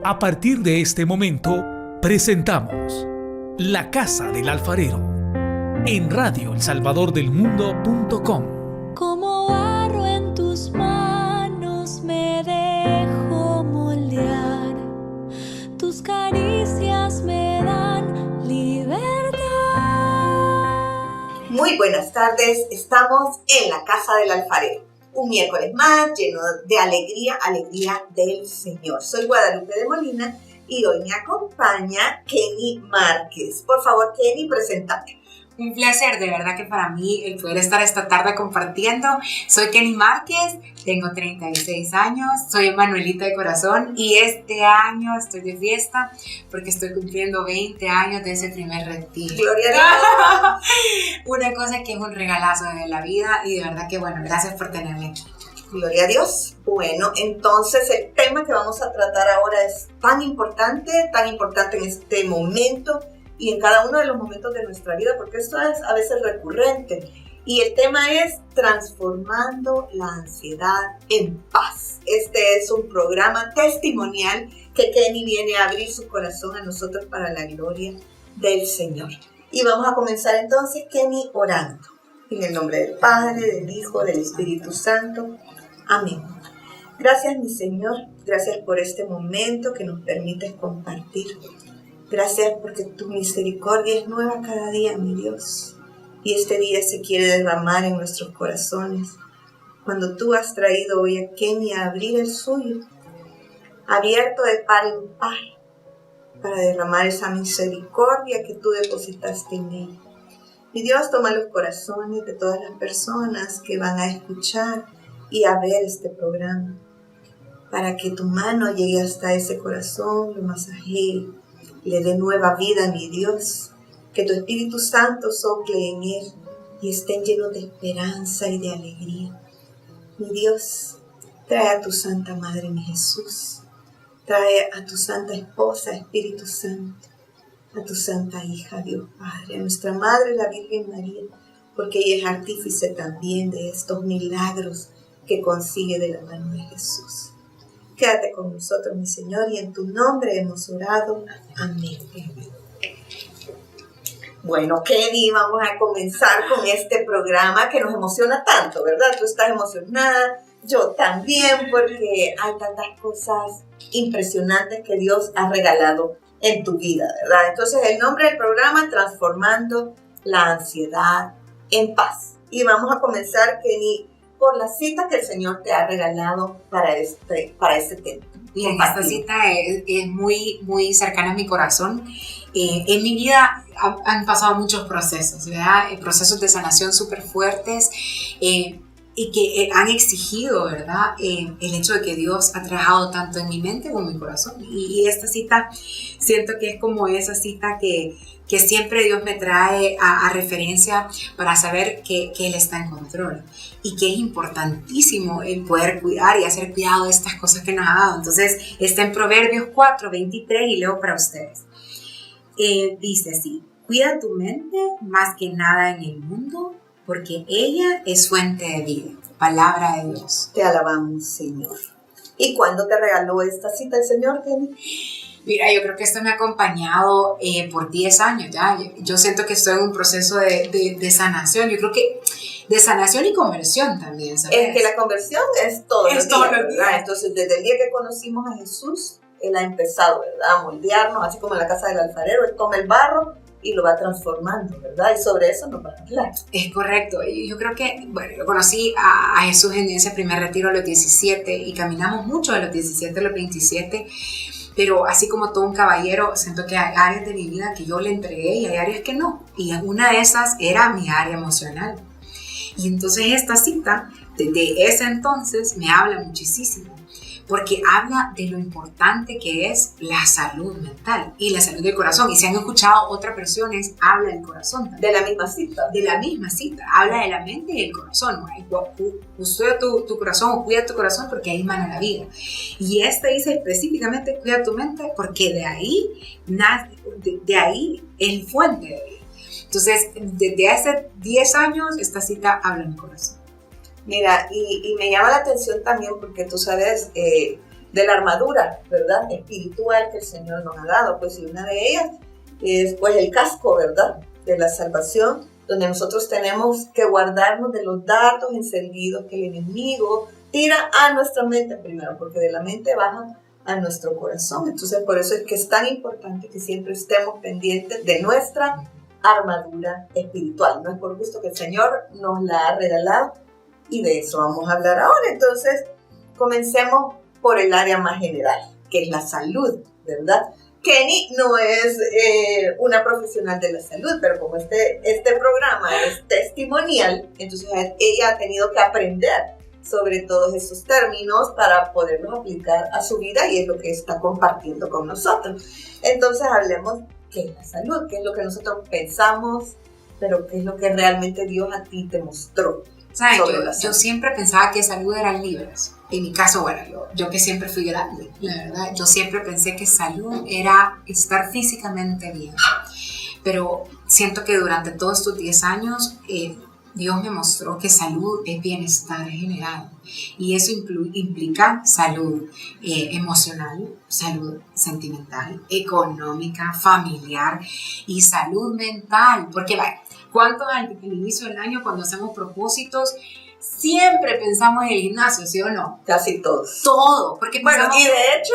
A partir de este momento, presentamos La Casa del Alfarero en radioelsalvadordelmundo.com. Como barro en tus manos me dejo moldear, tus caricias me dan libertad. Muy buenas tardes, estamos en La Casa del Alfarero. Un miércoles más lleno de alegría del Señor. Soy Guadalupe de Molina y hoy me acompaña Kenny Márquez. Por favor, Kenny, preséntate. Un placer, de verdad que para mí el poder estar esta tarde compartiendo. Soy Kenny Márquez, tengo 36 años, soy Manuelita de corazón y este año estoy de fiesta porque estoy cumpliendo 20 años de ese primer retiro. Gloria a Dios. Una cosa que es un regalazo de la vida y de verdad que bueno, gracias por tenerme aquí. Gloria a Dios. Bueno, entonces el tema que vamos a tratar ahora es tan importante en este momento y en cada uno de los momentos de nuestra vida, porque esto es a veces recurrente. Y el tema es transformando la ansiedad en paz. Este es un programa testimonial que Kenny viene a abrir su corazón a nosotros para la gloria del Señor. Y vamos a comenzar entonces, Kenny, orando. En el nombre del Padre, del Hijo, del Espíritu Santo. Amén. Gracias, mi Señor. Gracias por este momento que nos permites compartir. Gracias porque tu misericordia es nueva cada día, mi Dios. Y este día se quiere derramar en nuestros corazones. Cuando tú has traído hoy a Kenny a abrir el suyo, abierto de par en par, para derramar esa misericordia que tú depositaste en él. Mi Dios, toma los corazones de todas las personas que van a escuchar y a ver este programa, para que tu mano llegue hasta ese corazón, lo masajee, le dé nueva vida, mi Dios, que tu Espíritu Santo sople en él y estén llenos de esperanza y de alegría. Mi Dios, trae a tu Santa Madre, mi Jesús, trae a tu Santa Esposa, Espíritu Santo, a tu Santa Hija, Dios Padre, a nuestra Madre, la Virgen María, porque ella es artífice también de estos milagros que consigue de la mano de Jesús. Quédate con nosotros, mi Señor, y en tu nombre hemos orado. Amén. Bueno, Kenny, vamos a comenzar con este programa que nos emociona tanto, ¿verdad? Tú estás emocionada, yo también, porque hay tantas cosas impresionantes que Dios ha regalado en tu vida, ¿verdad? Entonces, el nombre del programa, Transformando la Ansiedad en Paz. Y vamos a comenzar, Kenny, por la cita que el Señor te ha regalado para este tema. Bien, esta cita es muy, muy cercana a mi corazón. En mi vida han pasado muchos procesos, ¿verdad? Procesos de sanación súper fuertes y que han exigido, ¿verdad? El hecho de que Dios ha trabajado tanto en mi mente como en mi corazón. Y esta cita siento que es como esa cita que siempre Dios me trae a referencia para saber que Él está en control y que es importantísimo el poder cuidar y hacer cuidado de estas cosas que nos ha dado. Entonces está en Proverbios 4:23 y leo para ustedes. Dice así: cuida tu mente más que nada en el mundo, porque ella es fuente de vida. Palabra de Dios. Te alabamos, Señor. ¿Y cuándo te regaló esta cita el Señor, Kenny? Mira, yo creo que esto me ha acompañado por 10 años ya. Yo siento que estoy en un proceso de sanación. Yo creo que de sanación y conversión también, ¿sabes? Es que la conversión es todos los días, ¿verdad? Entonces, desde el día que conocimos a Jesús, Él ha empezado, ¿verdad?, a moldearnos, así como en la casa del alfarero. Él toma el barro y lo va transformando, ¿verdad? Y sobre eso nos va a hablar. Es correcto. Y yo creo que, bueno, yo conocí a Jesús en ese primer retiro a los 17 y caminamos mucho de los 17 a los 27. Pero así como todo un caballero, siento que hay áreas de mi vida que yo le entregué y hay áreas que no. Y una de esas era mi área emocional. Y entonces esta cita, desde ese entonces, me habla muchísimo. Porque habla de lo importante que es la salud mental y la salud del corazón. Y si han escuchado otras versiones, habla del corazón también. De la misma cita. De la misma cita. Habla de la mente y del corazón. Cuida tu corazón o cuida tu corazón porque ahí emana la vida. Y esta dice específicamente cuida tu mente porque de ahí es fuente de vida. Entonces, desde hace 10 años, esta cita habla en mi corazón. Mira, y me llama la atención también porque tú sabes, de la armadura, ¿verdad? Espiritual que el Señor nos ha dado, pues, y una de ellas es, pues, el casco, ¿verdad? De la salvación, donde nosotros tenemos que guardarnos de los dardos encendidos que el enemigo tira a nuestra mente primero, porque de la mente baja a nuestro corazón. Entonces, por eso es que es tan importante que siempre estemos pendientes de nuestra armadura espiritual. No es por gusto que el Señor nos la ha regalado, y de eso vamos a hablar ahora. Entonces, comencemos por el área más general, que es la salud, ¿verdad? Kenny no es una profesional de la salud, pero como este programa es testimonial, entonces ella ha tenido que aprender sobre todos esos términos para poderlos aplicar a su vida, y es lo que está compartiendo con nosotros. Entonces hablemos qué es la salud, qué es lo que nosotros pensamos, pero qué es lo que realmente Dios a ti te mostró. ¿Sabes? Yo siempre pensaba que salud eran libras. En mi caso, bueno, yo que siempre fui grande, la verdad, yo siempre pensé que salud era estar físicamente bien. Pero siento que durante todos estos 10 años, Dios me mostró que salud es bienestar general. Y eso implica salud emocional, salud sentimental, económica, familiar y salud mental. Porque, vaya, ¿cuántos al inicio del año, cuando hacemos propósitos, siempre pensamos en el gimnasio, sí o no? Casi todos. Todo. Porque bueno, y de hecho,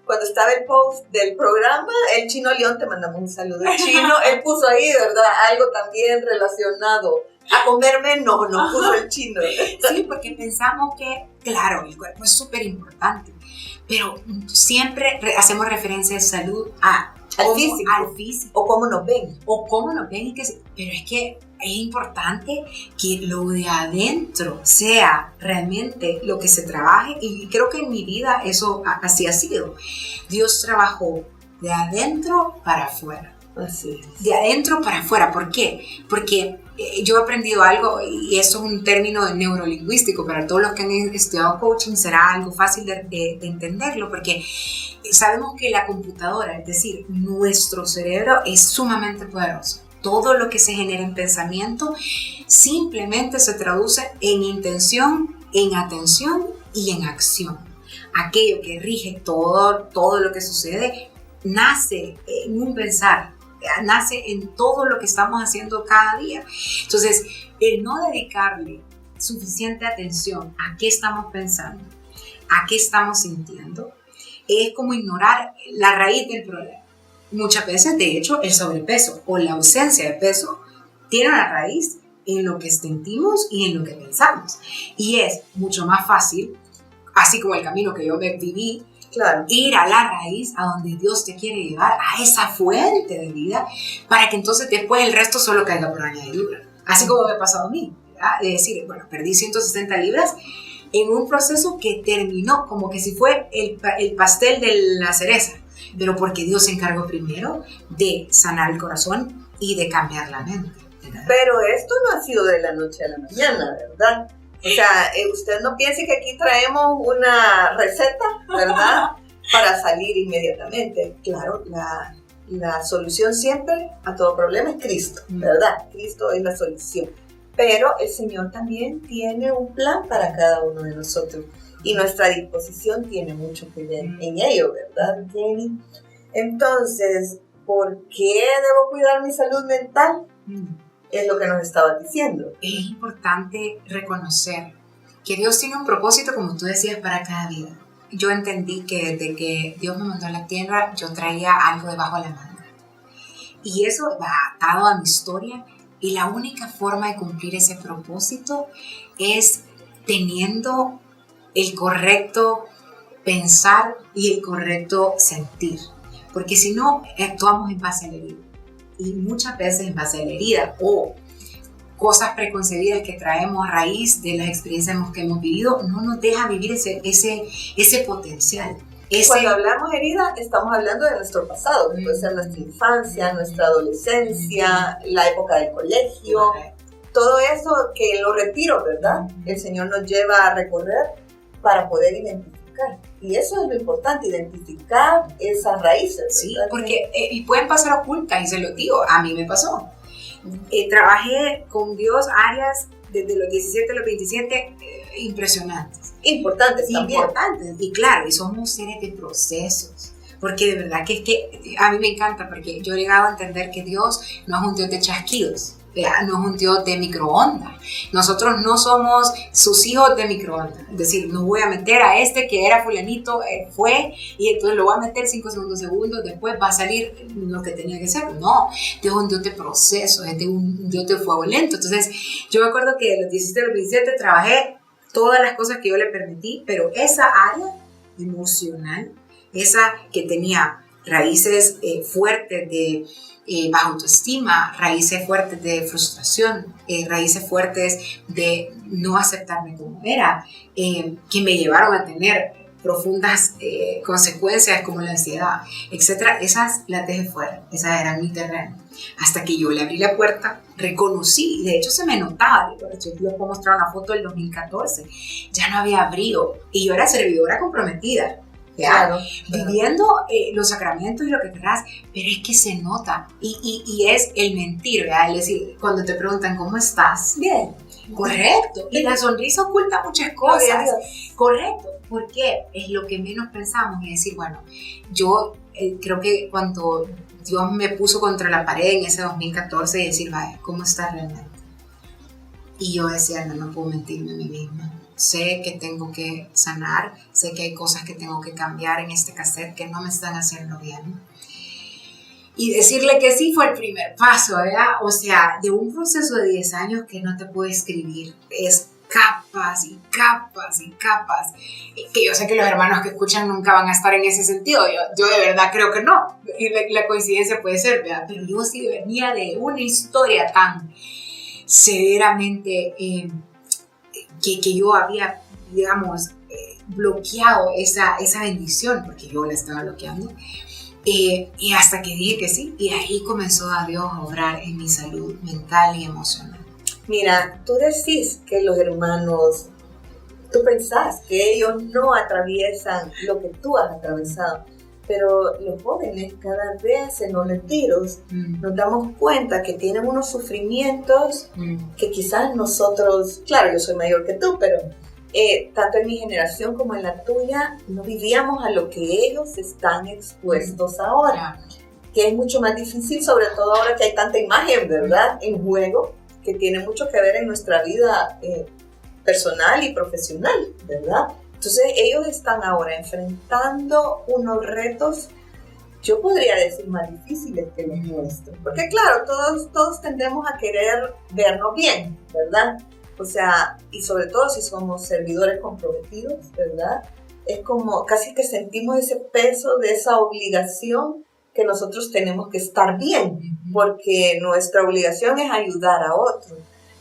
cuando estaba el post del programa, el Chino León, te mandamos un saludo. El Chino, él puso ahí, ¿verdad? Algo también relacionado a comer menos, nos puso el Chino. Sí, porque pensamos que, claro, el cuerpo es súper importante, pero siempre hacemos referencia de salud al físico. O cómo nos ven. Pero es que es importante que lo de adentro sea realmente lo que se trabaje, y creo que en mi vida eso así ha sido. Dios trabajó de adentro para afuera. Así es. De adentro para afuera. ¿Por qué? Porque yo he aprendido algo, y eso es un término neurolingüístico. Para todos los que han estudiado coaching será algo fácil de entenderlo, porque sabemos que la computadora, es decir, nuestro cerebro, es sumamente poderoso. Todo lo que se genera en pensamiento simplemente se traduce en intención, en atención y en acción. Aquello que rige todo lo que sucede nace en un pensar, nace en todo lo que estamos haciendo cada día. Entonces, el no dedicarle suficiente atención a qué estamos pensando, a qué estamos sintiendo, es como ignorar la raíz del problema. Muchas veces, de hecho, el sobrepeso o la ausencia de peso tiene una raíz en lo que sentimos y en lo que pensamos. Y es mucho más fácil, así como el camino que yo viví, claro, ir a la raíz, a donde Dios te quiere llevar, a esa fuente de vida, para que entonces después el resto solo caiga por añadidura. Así como me ha pasado a mí, ¿verdad? De decir, bueno, perdí 160 libras en un proceso que terminó como que si fue el pastel de la cereza, pero porque Dios se encargó primero de sanar el corazón y de cambiar la mente, ¿verdad? Pero esto no ha sido de la noche a la mañana, ¿verdad? O sea, usted no piense que aquí traemos una receta, ¿verdad? Para salir inmediatamente. Claro, la solución siempre a todo problema es Cristo, ¿verdad? Cristo es la solución. Pero el Señor también tiene un plan para cada uno de nosotros. Y nuestra disposición tiene mucho que ver en ello, ¿verdad, Jenny? Entonces, ¿por qué debo cuidar mi salud mental? Es lo que nos estaba diciendo. Es importante reconocer que Dios tiene un propósito, como tú decías, para cada vida. Yo entendí que desde que Dios me mandó a la tierra, yo traía algo debajo de la manga. Y eso va atado a mi historia, y la única forma de cumplir ese propósito es teniendo el correcto pensar y el correcto sentir. Porque si no, actuamos en base a la herida. Y muchas veces en base a la herida o cosas preconcebidas que traemos a raíz de las experiencias que hemos vivido, no nos deja vivir ese potencial. Cuando hablamos herida, estamos hablando de nuestro pasado, que puede ser nuestra infancia, nuestra adolescencia, la época del colegio, todo eso que lo retiro, ¿verdad? El Señor nos lleva a recorrer para poder identificar. Y eso es lo importante, identificar esas raíces. Sí, porque pueden pasar ocultas, y se lo digo, a mí me pasó. Trabajé con Dios áreas desde los 17 a los 27 impresionantes. importantes también. Importantes, y claro, y somos seres de procesos. Porque de verdad que es que a mí me encanta, porque yo he llegado a entender que Dios no es un Dios de chasquidos, ¿verdad? No es un Dios de microondas. Nosotros no somos sus hijos de microondas. Es decir, no voy a meter a este que era fulanito, fue, y entonces lo voy a meter 5 segundos, después va a salir lo que tenía que ser. No, Dios es un Dios de procesos, es un Dios de fuego lento. Entonces, yo me acuerdo que de los 17 a los 27 trabajé todas las cosas que yo le permití, pero esa área emocional, esa que tenía raíces fuertes de baja autoestima, raíces fuertes de frustración, raíces fuertes de no aceptarme como era, que me llevaron a tener profundas consecuencias como la ansiedad, etc. Esas las dejé fuera, esas eran mi terreno. Hasta que yo le abrí la puerta, reconocí, y de hecho se me notaba, yo les puedo mostrar una foto del 2014, ya no había brío, y yo era servidora comprometida, Claro, viviendo los sacramentos y lo que querrás, pero es que se nota, y es el mentir, ¿verdad? Es decir, cuando te preguntan ¿cómo estás? bien, Correcto, y la sonrisa oculta muchas cosas, correcto, porque es lo que menos pensamos, y decir, bueno, yo creo que cuando Dios me puso contra la pared en ese 2014 y decir, vaya, ¿cómo estás realmente? Y yo decía, no puedo mentirme a mí misma. Sé que tengo que sanar, sé que hay cosas que tengo que cambiar en este cassette que no me están haciendo bien. Y decirle que sí fue el primer paso, ¿verdad? O sea, de un proceso de 10 años que no te puedo escribir, es capas y capas y capas, que yo sé que los hermanos que escuchan nunca van a estar en ese sentido, yo de verdad creo que no, y la coincidencia puede ser, ¿verdad? Pero yo sí venía de una historia tan severamente que yo había, digamos, bloqueado esa bendición, porque yo la estaba bloqueando, y hasta que dije que sí, y ahí comenzó a Dios a obrar en mi salud mental y emocional. Mira, tú decís que los hermanos, tú pensás que ellos no atraviesan lo que tú has atravesado, pero los jóvenes cada vez en los retiros nos damos cuenta que tienen unos sufrimientos que quizás nosotros, claro, yo soy mayor que tú, pero tanto en mi generación como en la tuya, no vivíamos a lo que ellos están expuestos ahora, que es mucho más difícil, sobre todo ahora que hay tanta imagen, ¿verdad?, en juego, que tiene mucho que ver en nuestra vida personal y profesional, ¿verdad? Entonces ellos están ahora enfrentando unos retos, yo podría decir, más difíciles que los nuestros. Porque claro, todos tendemos a querer vernos bien, ¿verdad? O sea, y sobre todo si somos servidores comprometidos, ¿verdad? Es como casi que sentimos ese peso de esa obligación que nosotros tenemos que estar bien, porque nuestra obligación es ayudar a otros.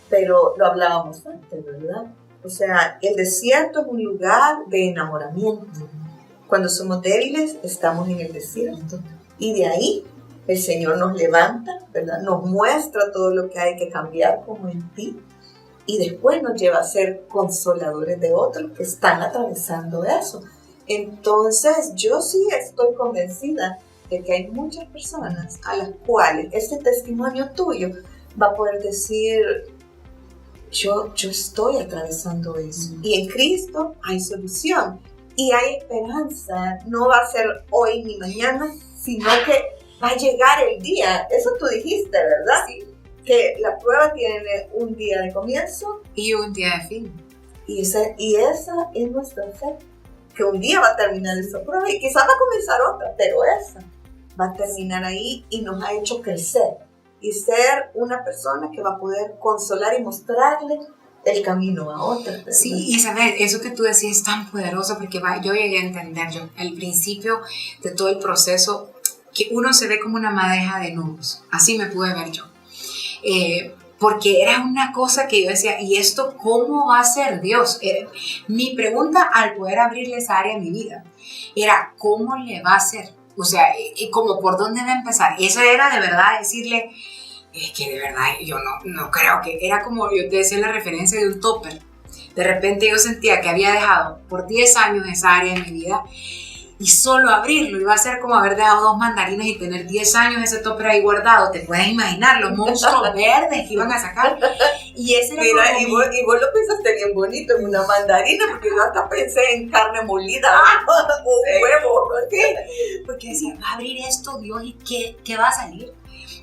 Pero lo hablábamos antes, ¿verdad? O sea, el desierto es un lugar de enamoramiento. Cuando somos débiles, estamos en el desierto. Y de ahí el Señor nos levanta, ¿verdad? Nos muestra todo lo que hay que cambiar como en ti. Y después nos lleva a ser consoladores de otros que están atravesando eso. Entonces, yo sí estoy convencida de que hay muchas personas a las cuales este testimonio tuyo va a poder decir, yo estoy atravesando eso. Y en Cristo hay solución. Y hay esperanza. No va a ser hoy ni mañana, sino que va a llegar el día. Eso tú dijiste, ¿verdad? Sí. Que la prueba tiene un día de comienzo. Y un día de fin. Y esa es nuestra fe. Que un día va a terminar esa prueba. Y quizás va a comenzar otra, pero esa va a terminar ahí y nos ha hecho crecer. Y ser una persona que va a poder consolar y mostrarle el camino a otras personas. Sí, Isabel, eso que tú decís es tan poderoso porque yo llegué a entender, al principio de todo el proceso, que uno se ve como una madeja de nudos. Así me pude ver yo. Porque era una cosa que yo decía, ¿y esto cómo va a ser Dios? Mi pregunta al poder abrirle esa área en mi vida era, ¿cómo le va a hacer? O sea, como por dónde va a empezar. Eso era de verdad decirle, es que de verdad yo no creo que, era como yo te decía la referencia de un topper. De repente yo sentía que había dejado por 10 años esa área en mi vida y solo abrirlo iba a ser como haber dejado 2 mandarinas y tener 10 años ese topper ahí guardado. Te puedes imaginar los monstruos verdes que iban a sacar. Y ese era Mira, como y vos lo pensaste bien bonito en una mandarina, porque yo hasta pensé en carne molida o huevo. porque decía, va a abrir esto, Dios, ¿y qué va a salir?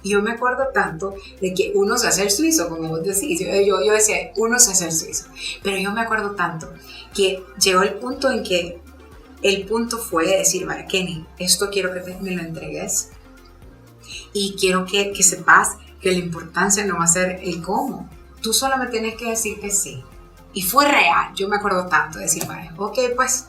Y yo me acuerdo tanto de que uno se hace el suizo, como vos decís. Yo decía, uno se hace el suizo. Pero yo me acuerdo tanto que llegó el punto en que el punto fue decir, vale, Kenny, esto quiero que me lo entregues. Y quiero que sepas que la importancia no va a ser el cómo. Tú solo me tienes que decir que sí. Y fue real. Yo me acuerdo tanto de decir, vale, ok, pues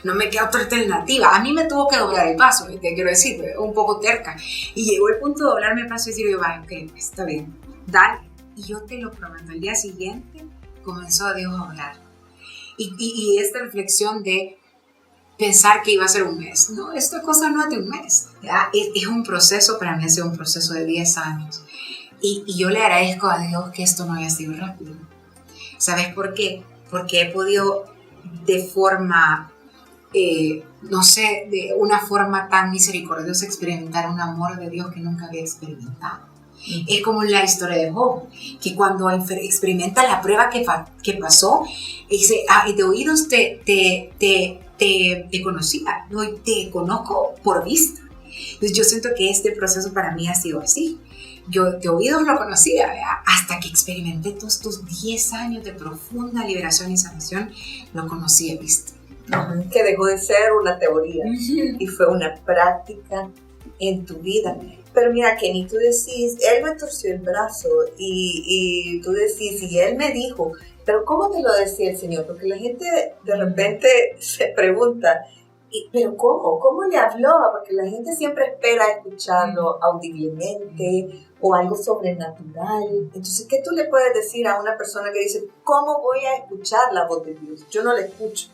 no me queda otra alternativa. A mí me tuvo que doblar el paso, te quiero decir, un poco terca. Y llegó el punto de doblarme el paso y decir, yo, vale, ok, está bien, dale. Y yo te lo prometo, el día siguiente comenzó Dios a hablar. Y esta reflexión de pensar que iba a ser un mes. No, esta cosa no es de un mes. Es un proceso, para mí ha sido un proceso de 10 años. Y yo le agradezco a Dios que esto no haya sido rápido. ¿Sabes por qué? Porque he podido de forma, no sé, de una forma tan misericordiosa experimentar un amor de Dios que nunca había experimentado. Es como la historia de Job, que cuando experimenta la prueba que pasó, dice, de oídos te conocía, hoy te conozco por vista. Entonces yo siento que este proceso para mí ha sido así. Yo de oídos lo conocía, ¿verdad? Hasta que experimenté todos estos 10 años de profunda liberación y sanación, lo conocí a vista. Que dejó de ser una teoría y fue una práctica en tu vida. Pero mira, Kenny, tú decís, él me torció el brazo y tú decís, y él me dijo, pero ¿cómo te lo decía el Señor? Porque la gente de repente se pregunta, ¿pero cómo? ¿Cómo le habló? Porque la gente siempre espera escucharlo audiblemente o algo sobrenatural. Entonces, ¿qué tú le puedes decir a una persona que dice, ¿cómo voy a escuchar la voz de Dios? Yo no la escucho.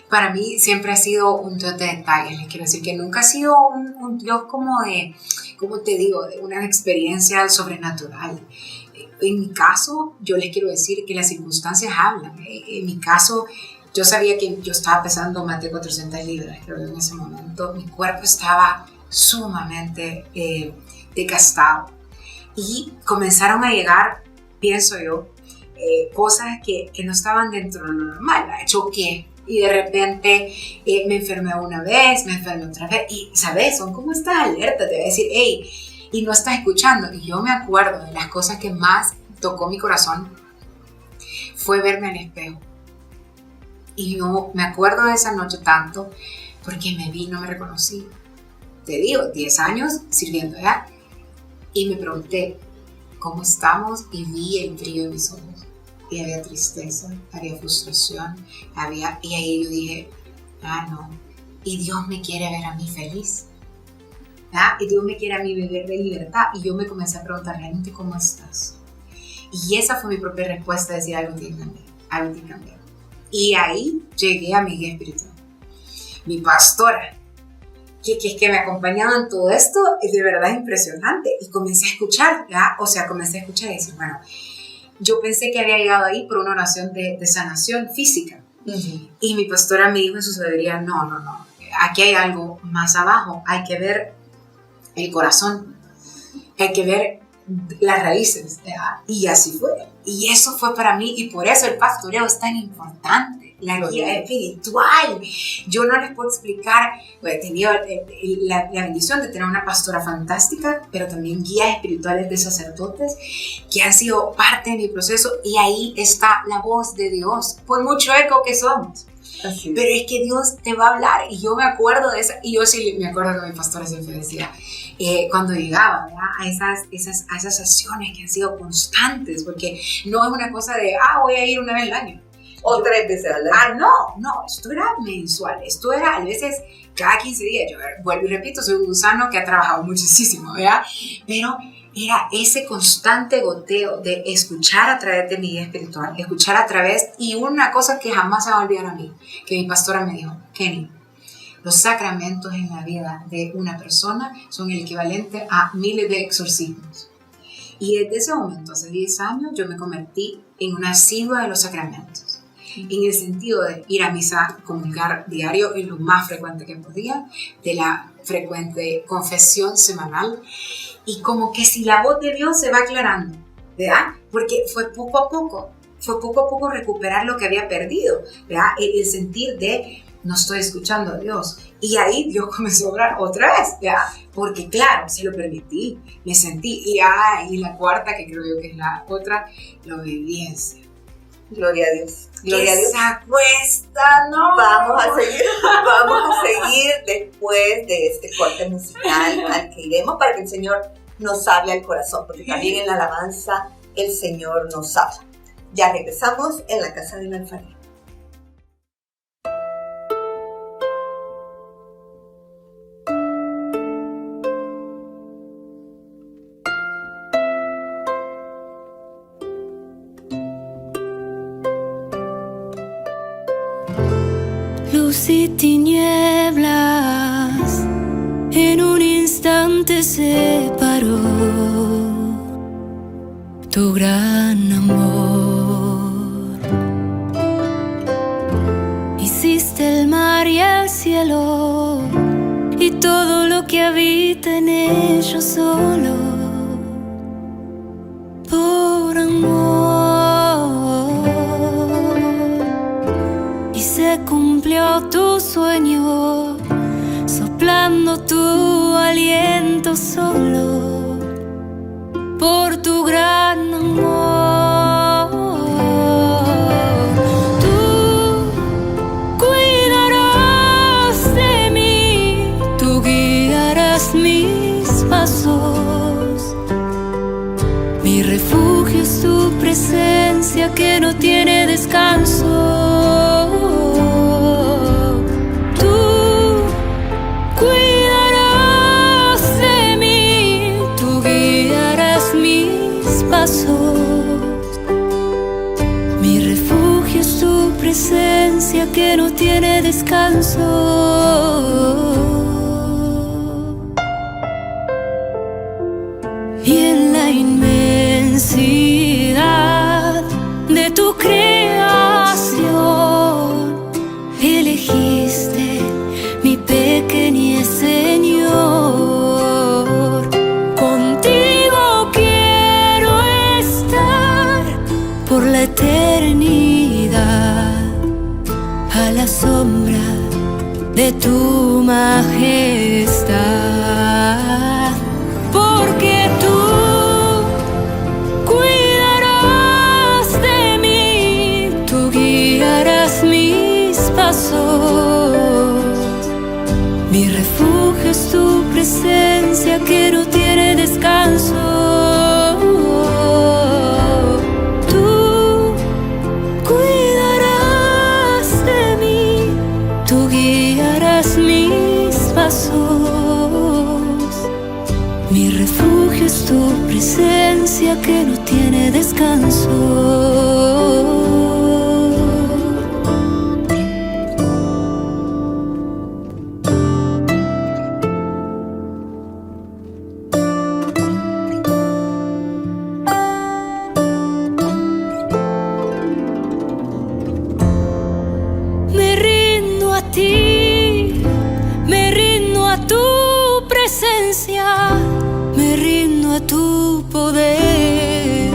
Para mí siempre ha sido un Dios de detalles. Les quiero decir que nunca ha sido un Dios como de, ¿cómo te digo?, de una experiencia sobrenatural. En mi caso, yo les quiero decir que las circunstancias hablan. En mi caso, yo sabía que yo estaba pesando más de 400 libras, creo que en ese momento. Mi cuerpo estaba sumamente desgastado. Y comenzaron a llegar, pienso yo, cosas que no estaban dentro de lo normal. Choqué y de repente me enfermé una vez, me enfermé otra vez. Y, ¿sabes? Son como estas alertas. Te voy a decir, hey, y no estás escuchando. Y yo me acuerdo de las cosas que más tocó mi corazón fue verme al espejo. Y yo me acuerdo de esa noche tanto porque me vi, no me reconocí. Te digo, 10 años sirviendo, ¿verdad? Y me pregunté, ¿cómo estamos? Y vi el brillo de mis ojos. Y había tristeza, había frustración, y ahí yo dije, no. Y Dios me quiere ver a mí feliz. Y Dios me quiere a mí vivir de libertad. Y yo me comencé a preguntar, ¿realmente cómo estás? Y esa fue mi propia respuesta, decir, algo tiene que cambiar. Y ahí llegué a mi guía espiritual, mi pastora, que me ha acompañado en todo esto, es de verdad impresionante. Y comencé a escuchar, comencé a escuchar y decir, bueno, yo pensé que había llegado ahí por una oración de sanación física. Uh-huh. Y mi pastora me dijo en su sabiduría, no, aquí hay algo más abajo, hay que ver el corazón, hay que ver las raíces, ¿verdad? Y así fue. Y eso fue para mí, y por eso el pastoreo es tan importante, la guía espiritual. Yo no les puedo explicar, he tenido la bendición de tener una pastora fantástica, pero también guías espirituales de sacerdotes que han sido parte de mi proceso, y ahí está la voz de Dios, por mucho eco que somos. Así. Pero es que Dios te va a hablar, y yo me acuerdo de esa, y yo sí me acuerdo que mi pastora siempre decía, cuando llegaba, ¿verdad?, a esas sesiones que han sido constantes, porque no es una cosa de, voy a ir una vez al año. O 3 veces al año. No, esto era mensual, esto era a veces cada 15 días. Yo vuelvo y repito, soy un gusano que ha trabajado muchísimo, ¿verdad? Pero era ese constante goteo de escuchar a través de mi guía espiritual, escuchar a través, y una cosa que jamás se va a olvidar a mí, que mi pastora me dijo, Kenny, los sacramentos en la vida de una persona son el equivalente a miles de exorcismos. Y desde ese momento, hace 10 años, yo me convertí en una asidua de los sacramentos. en el sentido de ir a misa, comulgar diario y lo más frecuente que podía, de la frecuente confesión semanal, y como que si la voz de Dios se va aclarando, ¿verdad? Porque fue poco a poco recuperar lo que había perdido, ¿verdad? El sentir de no estoy escuchando a Dios. Y ahí Dios comenzó a obrar otra vez, ¿verdad? Porque claro, se lo permití, me sentí. Y la cuarta, que creo yo que es la otra, la obediencia. Gloria a Dios. Gloria a Dios. Esa cuesta, ¿no? Vamos a seguir después de este corte musical al que iremos para que el Señor nos hable al corazón, porque también en la alabanza el Señor nos habla. Ya regresamos en la casa del alfarero. Luz y tinieblas en un instante separó tu gran amor. Hiciste el mar y el cielo y todo lo que habita en ellos solo por amor. Y se cumplió tu sueño soplando tu aliento solo por tu gran amor. Tú cuidarás de mí, tú guiarás mis pasos. Mi refugio es tu presencia que no tiene descanso. Mi refugio es tu presencia que no tiene descanso. Y en la inmensidad de tu creación elegiste mi pequeñez, Señor. Contigo quiero estar por la eternidad, a la sombra de tu majestad, porque tú cuidarás de mí, tú guiarás mis pasos. Mi refugio es tu presencia que no tiene descanso. Tú cuidarás de mí, tú guiarás mis pasos. Mi refugio es tu presencia que no tiene descanso. Me rindo a tu poder,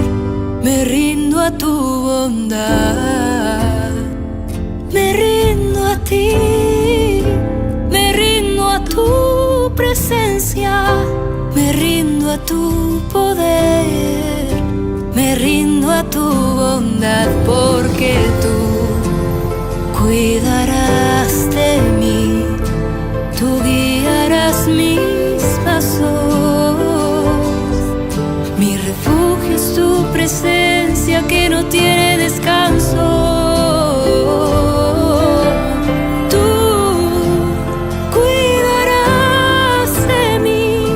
me rindo a tu bondad, me rindo a ti, me rindo a tu presencia, me rindo a tu poder, me rindo a tu bondad, porque tú cuidarás de mí, tú guiarás mis pasos. Mi refugio es tu presencia que no tiene descanso. Tú cuidarás de mí,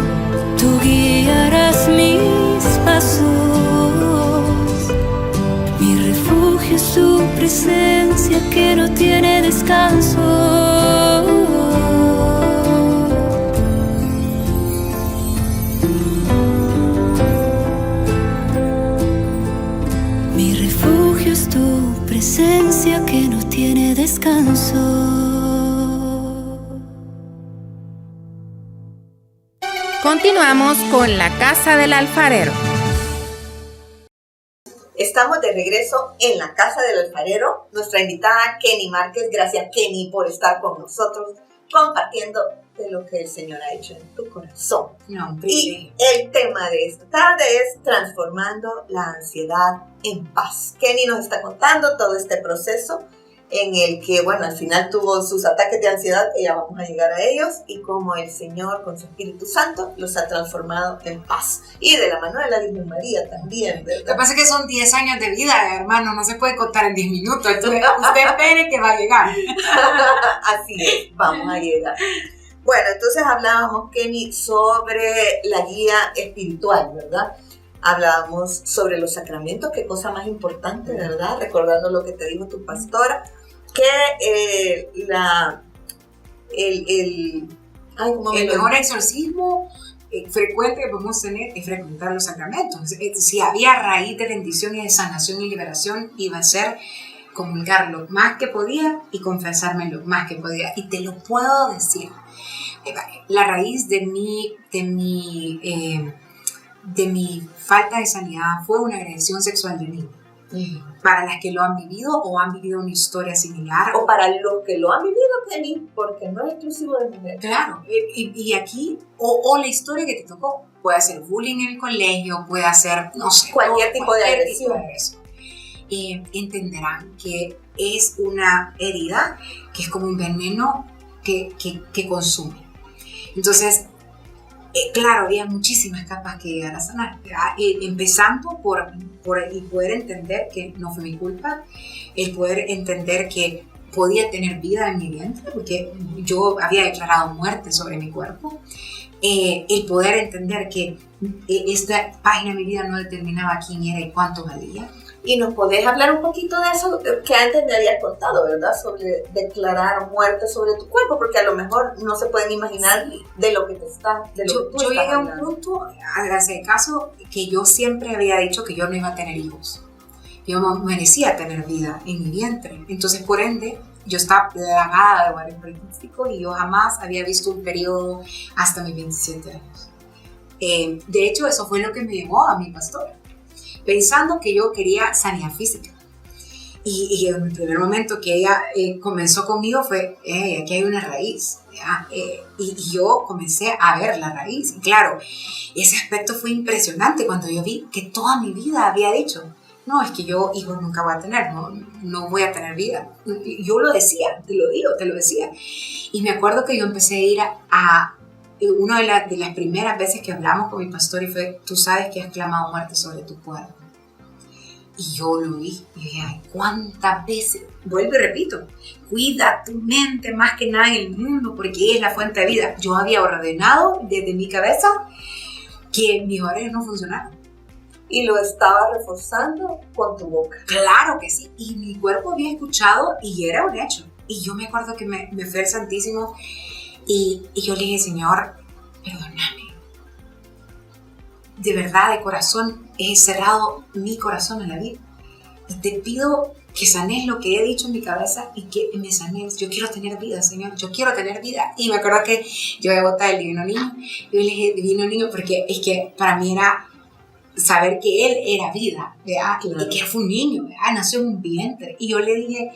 tú guiarás mis pasos. Mi refugio es tu presencia que no tiene descanso. Continuamos con La Casa del Alfarero. Estamos de regreso en la Casa del Alfarero. Nuestra invitada Kenny Márquez. Gracias, Kenny, por estar con nosotros compartiendo de lo que el Señor ha hecho en tu corazón. No, y el tema de esta tarde es transformando la ansiedad en paz. Kenny nos está contando todo este proceso en el que, bueno, al final tuvo sus ataques de ansiedad, que ya vamos a llegar a ellos, y cómo el Señor, con su Espíritu Santo, los ha transformado en paz. Y de la mano de la Virgen María también, ¿verdad? Lo que pasa es que son 10 años de vida, hermano, no se puede contar en 10 minutos. Entonces, usted espere que va a llegar. Así es, vamos a llegar. Bueno, entonces hablábamos, Kenny, sobre la guía espiritual, ¿verdad? Hablábamos sobre los sacramentos, qué cosa más importante, ¿verdad? Recordando lo que te dijo tu pastora, que el mejor exorcismo frecuente que podemos tener es frecuentar los sacramentos. Si había raíz de bendición y de sanación y liberación, iba a ser comulgar lo más que podía y confesarme lo más que podía. Y te lo puedo decir, la raíz de mi falta de sanidad fue una agresión sexual de niño. Para las que lo han vivido o han vivido una historia similar. O para los que lo han vivido, Kenny, porque no es exclusivo de mujeres. Claro, y aquí, o la historia que te tocó. Puede ser bullying en el colegio, puede ser, no sé, cualquier tipo de agresión. Entenderán que es una herida que es como un veneno que consume. Entonces, claro, había muchísimas capas que llegar a sanar, empezando por el poder entender que no fue mi culpa, el poder entender que podía tener vida en mi vientre, porque yo había declarado muerte sobre mi cuerpo, el poder entender que esta página de mi vida no determinaba quién era y cuánto valía. Y nos podés hablar un poquito de eso que antes me habías contado, ¿verdad? Sobre declarar muerte sobre tu cuerpo, porque a lo mejor no se pueden imaginar de lo que te está, de lo que tú yo estás llegué a un hablando. punto, hace el caso, que yo siempre había dicho que yo no iba a tener hijos. Yo merecía tener vida en mi vientre. Entonces, por ende, yo estaba plagada de ovario poliquístico y yo jamás había visto un periodo hasta mis 27 años. De hecho, eso fue lo que me llevó a mi pastora, pensando que yo quería sanidad física. Y en el primer momento que ella comenzó conmigo fue, aquí hay una raíz. Y yo comencé a ver la raíz. Y claro, ese aspecto fue impresionante cuando yo vi que toda mi vida había dicho, no, es que yo hijos nunca voy a tener, no voy a tener vida. Yo lo decía, te lo decía. Y me acuerdo que yo empecé a ir a una de las primeras veces que hablamos con mi pastor y fue, tú sabes que has clamado muerte sobre tu cuerpo. Y yo lo vi y dije, ay, ¿cuántas veces? Vuelvo y repito, cuida tu mente más que nada en el mundo porque es la fuente de vida. Yo había ordenado desde mi cabeza que mis horarios no funcionaban. Y lo estaba reforzando con tu boca. Claro que sí. Y mi cuerpo había escuchado y era un hecho. Y yo me acuerdo que me fui al Santísimo y yo le dije, Señor, perdóname. De verdad, de corazón, he cerrado mi corazón a la vida. Y te pido que sanes lo que he dicho en mi cabeza y que me sanes. Yo quiero tener vida, Señor. Yo quiero tener vida. Y me acuerdo que yo había votado el Divino Niño. Yo le dije, Divino Niño, porque es que para mí era saber que él era vida, ¿verdad? Claro. Y que fue un niño, ¿verdad? Nació en un vientre. Y yo le dije,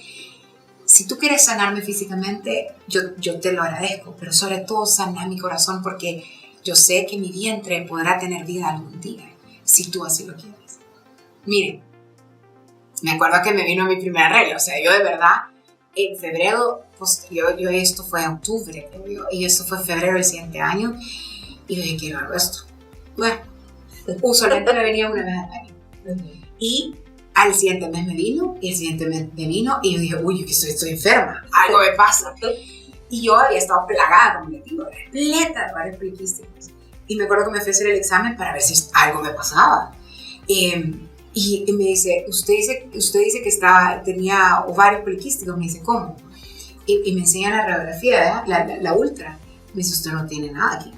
si tú quieres sanarme físicamente, yo te lo agradezco, pero sobre todo sanar mi corazón porque yo sé que mi vientre podrá tener vida algún día, si tú así lo quieres. Miren, me acuerdo que me vino mi primera regla, o sea, yo de verdad, en febrero, pues, yo esto fue en octubre, y esto fue en febrero del siguiente año, y yo dije, ¿qué hago esto? Bueno, usualmente me venía una vez al año. Y al siguiente mes me vino, y el siguiente mes me vino, y yo dije, uy, yo que estoy enferma, algo me pasa. Y yo había estado plagada, como les digo, repleta de ovarios poliquísticos. Y me acuerdo que me fui a hacer el examen para ver si algo me pasaba. Y me dice, usted dice que tenía ovarios poliquísticos. Me dice, ¿cómo? Y me enseña la radiografía, la ultra. Me dice, usted no tiene nada aquí.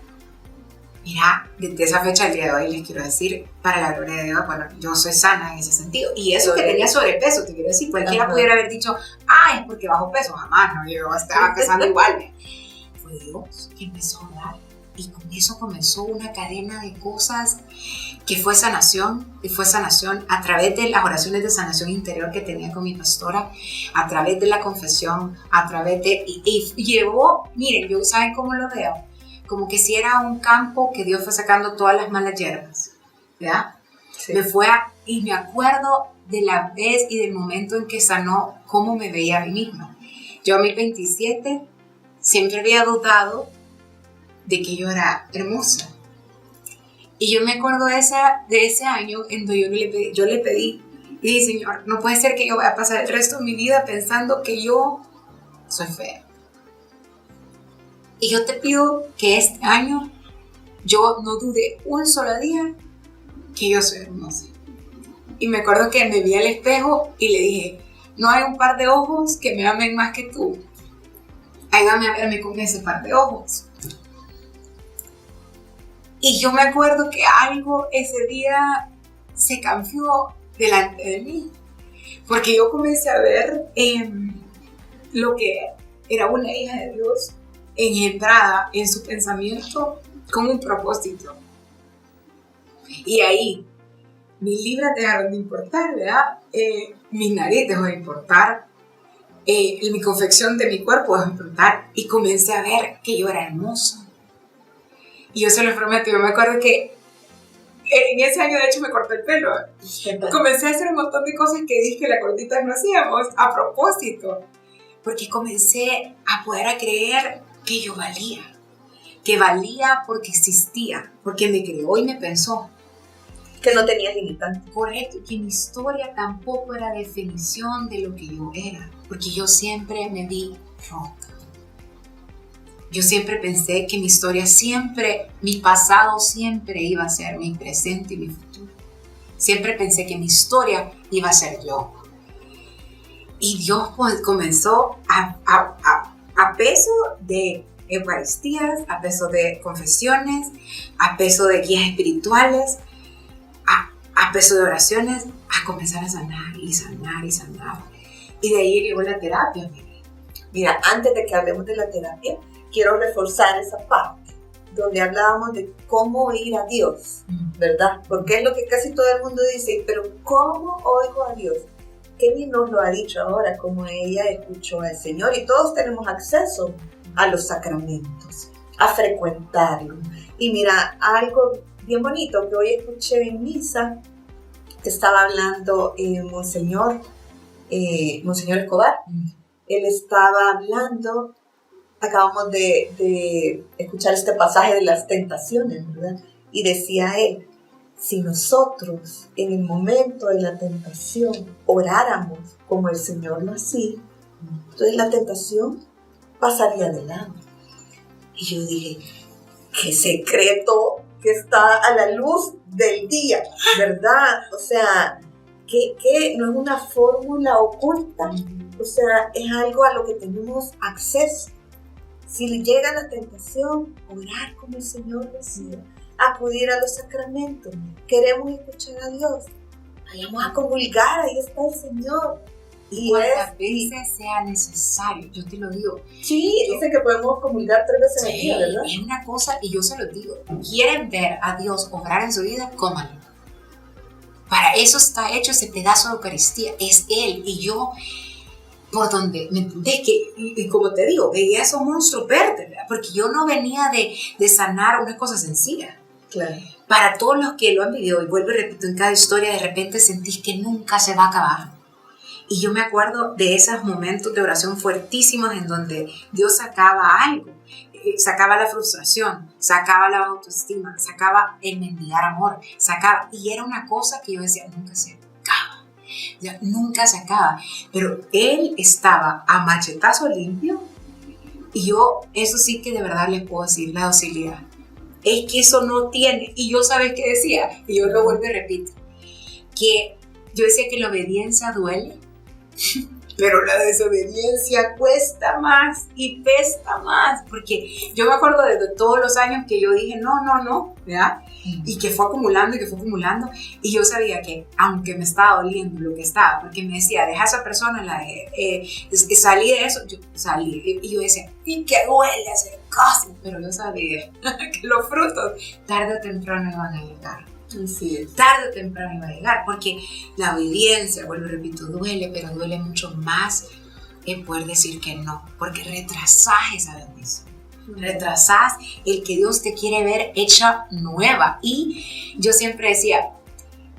Mira, desde esa fecha al día de hoy les quiero decir, para la gloria de Dios, bueno, yo soy sana en ese sentido. Y eso que tenía sobrepeso, te quiero decir, cualquiera pudiera haber dicho, es porque bajo peso, jamás, no, yo estaba pesando igual. Fue Dios que empezó a hablar. y con eso comenzó una cadena de cosas que fue sanación, y fue sanación a través de las oraciones de sanación interior que tenía con mi pastora, a través de la confesión, a través de... Y llevó, miren, yo ¿saben cómo lo veo? Como que si era un campo que Dios fue sacando todas las malas hierbas, ¿verdad? Sí. Y me acuerdo de la vez y del momento en que sanó cómo me veía a mí misma. Yo a mis 27 siempre había dudado de que yo era hermosa. Y yo me acuerdo de ese año en donde yo le pedí, y dije, Señor, no puede ser que yo vaya a pasar el resto de mi vida pensando que yo soy fea. Y yo te pido que este año yo no dude un solo día que yo soy hermosa. Y me acuerdo que me vi al espejo y le dije, no hay un par de ojos que me amen más que tú. Ayúdame a verme con ese par de ojos. Y yo me acuerdo que algo ese día se cambió delante de mí. Porque yo comencé a ver lo que era una hija de Dios engendrada en su pensamiento con un propósito. Y ahí mis libras dejaron de importar, ¿verdad? Mi nariz dejó de importar, mi confección de mi cuerpo dejó de importar, y comencé a ver que yo era hermosa. Y yo se lo prometo, yo me acuerdo que en ese año de hecho me corté el pelo. Comencé a hacer un montón de cosas que dije que las gorditas no hacíamos a propósito, porque comencé a poder creer que yo que valía porque existía, porque me creó y me pensó. Que no tenía limitante. Correcto, que mi historia tampoco era definición de lo que yo era, porque yo siempre me vi rota. Yo siempre pensé que mi historia siempre, mi pasado siempre iba a ser mi presente y mi futuro. Siempre pensé que mi historia iba a ser yo. Y Dios comenzó a peso de eucaristías, a peso de confesiones, a peso de guías espirituales, a peso de oraciones, a comenzar a sanar y sanar y sanar. Y de ahí llegó la terapia. Mira, antes de que hablemos de la terapia, quiero reforzar esa parte donde hablábamos de cómo ir a Dios, ¿verdad? Porque es lo que casi todo el mundo dice, pero ¿cómo oigo a Dios? Kenny nos lo ha dicho ahora, como ella escuchó al Señor, y todos tenemos acceso a los sacramentos, a frecuentarlo. Y mira, algo bien bonito que hoy escuché en misa, que estaba hablando Monseñor Escobar. Él estaba hablando, acabamos de escuchar este pasaje de las tentaciones, ¿verdad? Y decía él, si nosotros en el momento de la tentación oráramos como el Señor lo hacía, entonces la tentación pasaría de lado. Y yo dije, qué secreto que está a la luz del día, ¿verdad? O sea, que no es una fórmula oculta, o sea, es algo a lo que tenemos acceso. Si le llega la tentación, orar como el Señor decía, acudir a los sacramentos, queremos escuchar a Dios, vayamos a comulgar, ahí está el Señor. Y cuantas veces sea necesario, yo te lo digo. Sí, dice que podemos comulgar 3 veces al día, ¿verdad? Es una cosa, y yo se lo digo, quieren ver a Dios obrar en su vida, cómanlo. Para eso está hecho ese pedazo de Eucaristía, es Él. Y yo, por donde, ¿me entendés? Y como te digo, veía esos monstruos verdes, ¿verdad? Porque yo no venía de sanar una cosa sencilla. Claro. Para todos los que lo han vivido, y vuelvo y repito, en cada historia de repente sentís que nunca se va a acabar. Y yo me acuerdo de esos momentos de oración fuertísimos en donde Dios sacaba algo, sacaba la frustración, sacaba la autoestima, sacaba el mendigar amor, y era una cosa que yo decía, nunca se acaba, ya, nunca se acaba. Pero Él estaba a machetazo limpio, y yo, eso sí que de verdad les puedo decir, la docilidad. Es que eso no tiene, y yo sabes qué decía, y yo lo vuelvo y repito, que yo decía que la obediencia duele, pero la desobediencia cuesta más y pesta más, porque yo me acuerdo de todos los años que yo dije no, ¿verdad? Y que fue acumulando y yo sabía que aunque me estaba doliendo lo que estaba, porque me decía, deja a esa persona, salí de eso, yo salí, y yo decía, y que duele hacer cosas, pero yo sabía que los frutos tarde o temprano iban a llegar. Sí, Tarde o temprano iba a llegar, porque la obediencia, vuelvo y repito, duele, pero duele mucho más el poder decir que no, porque retrasás esa bendición. Retrasás el que Dios te quiere ver hecha nueva. Y yo siempre decía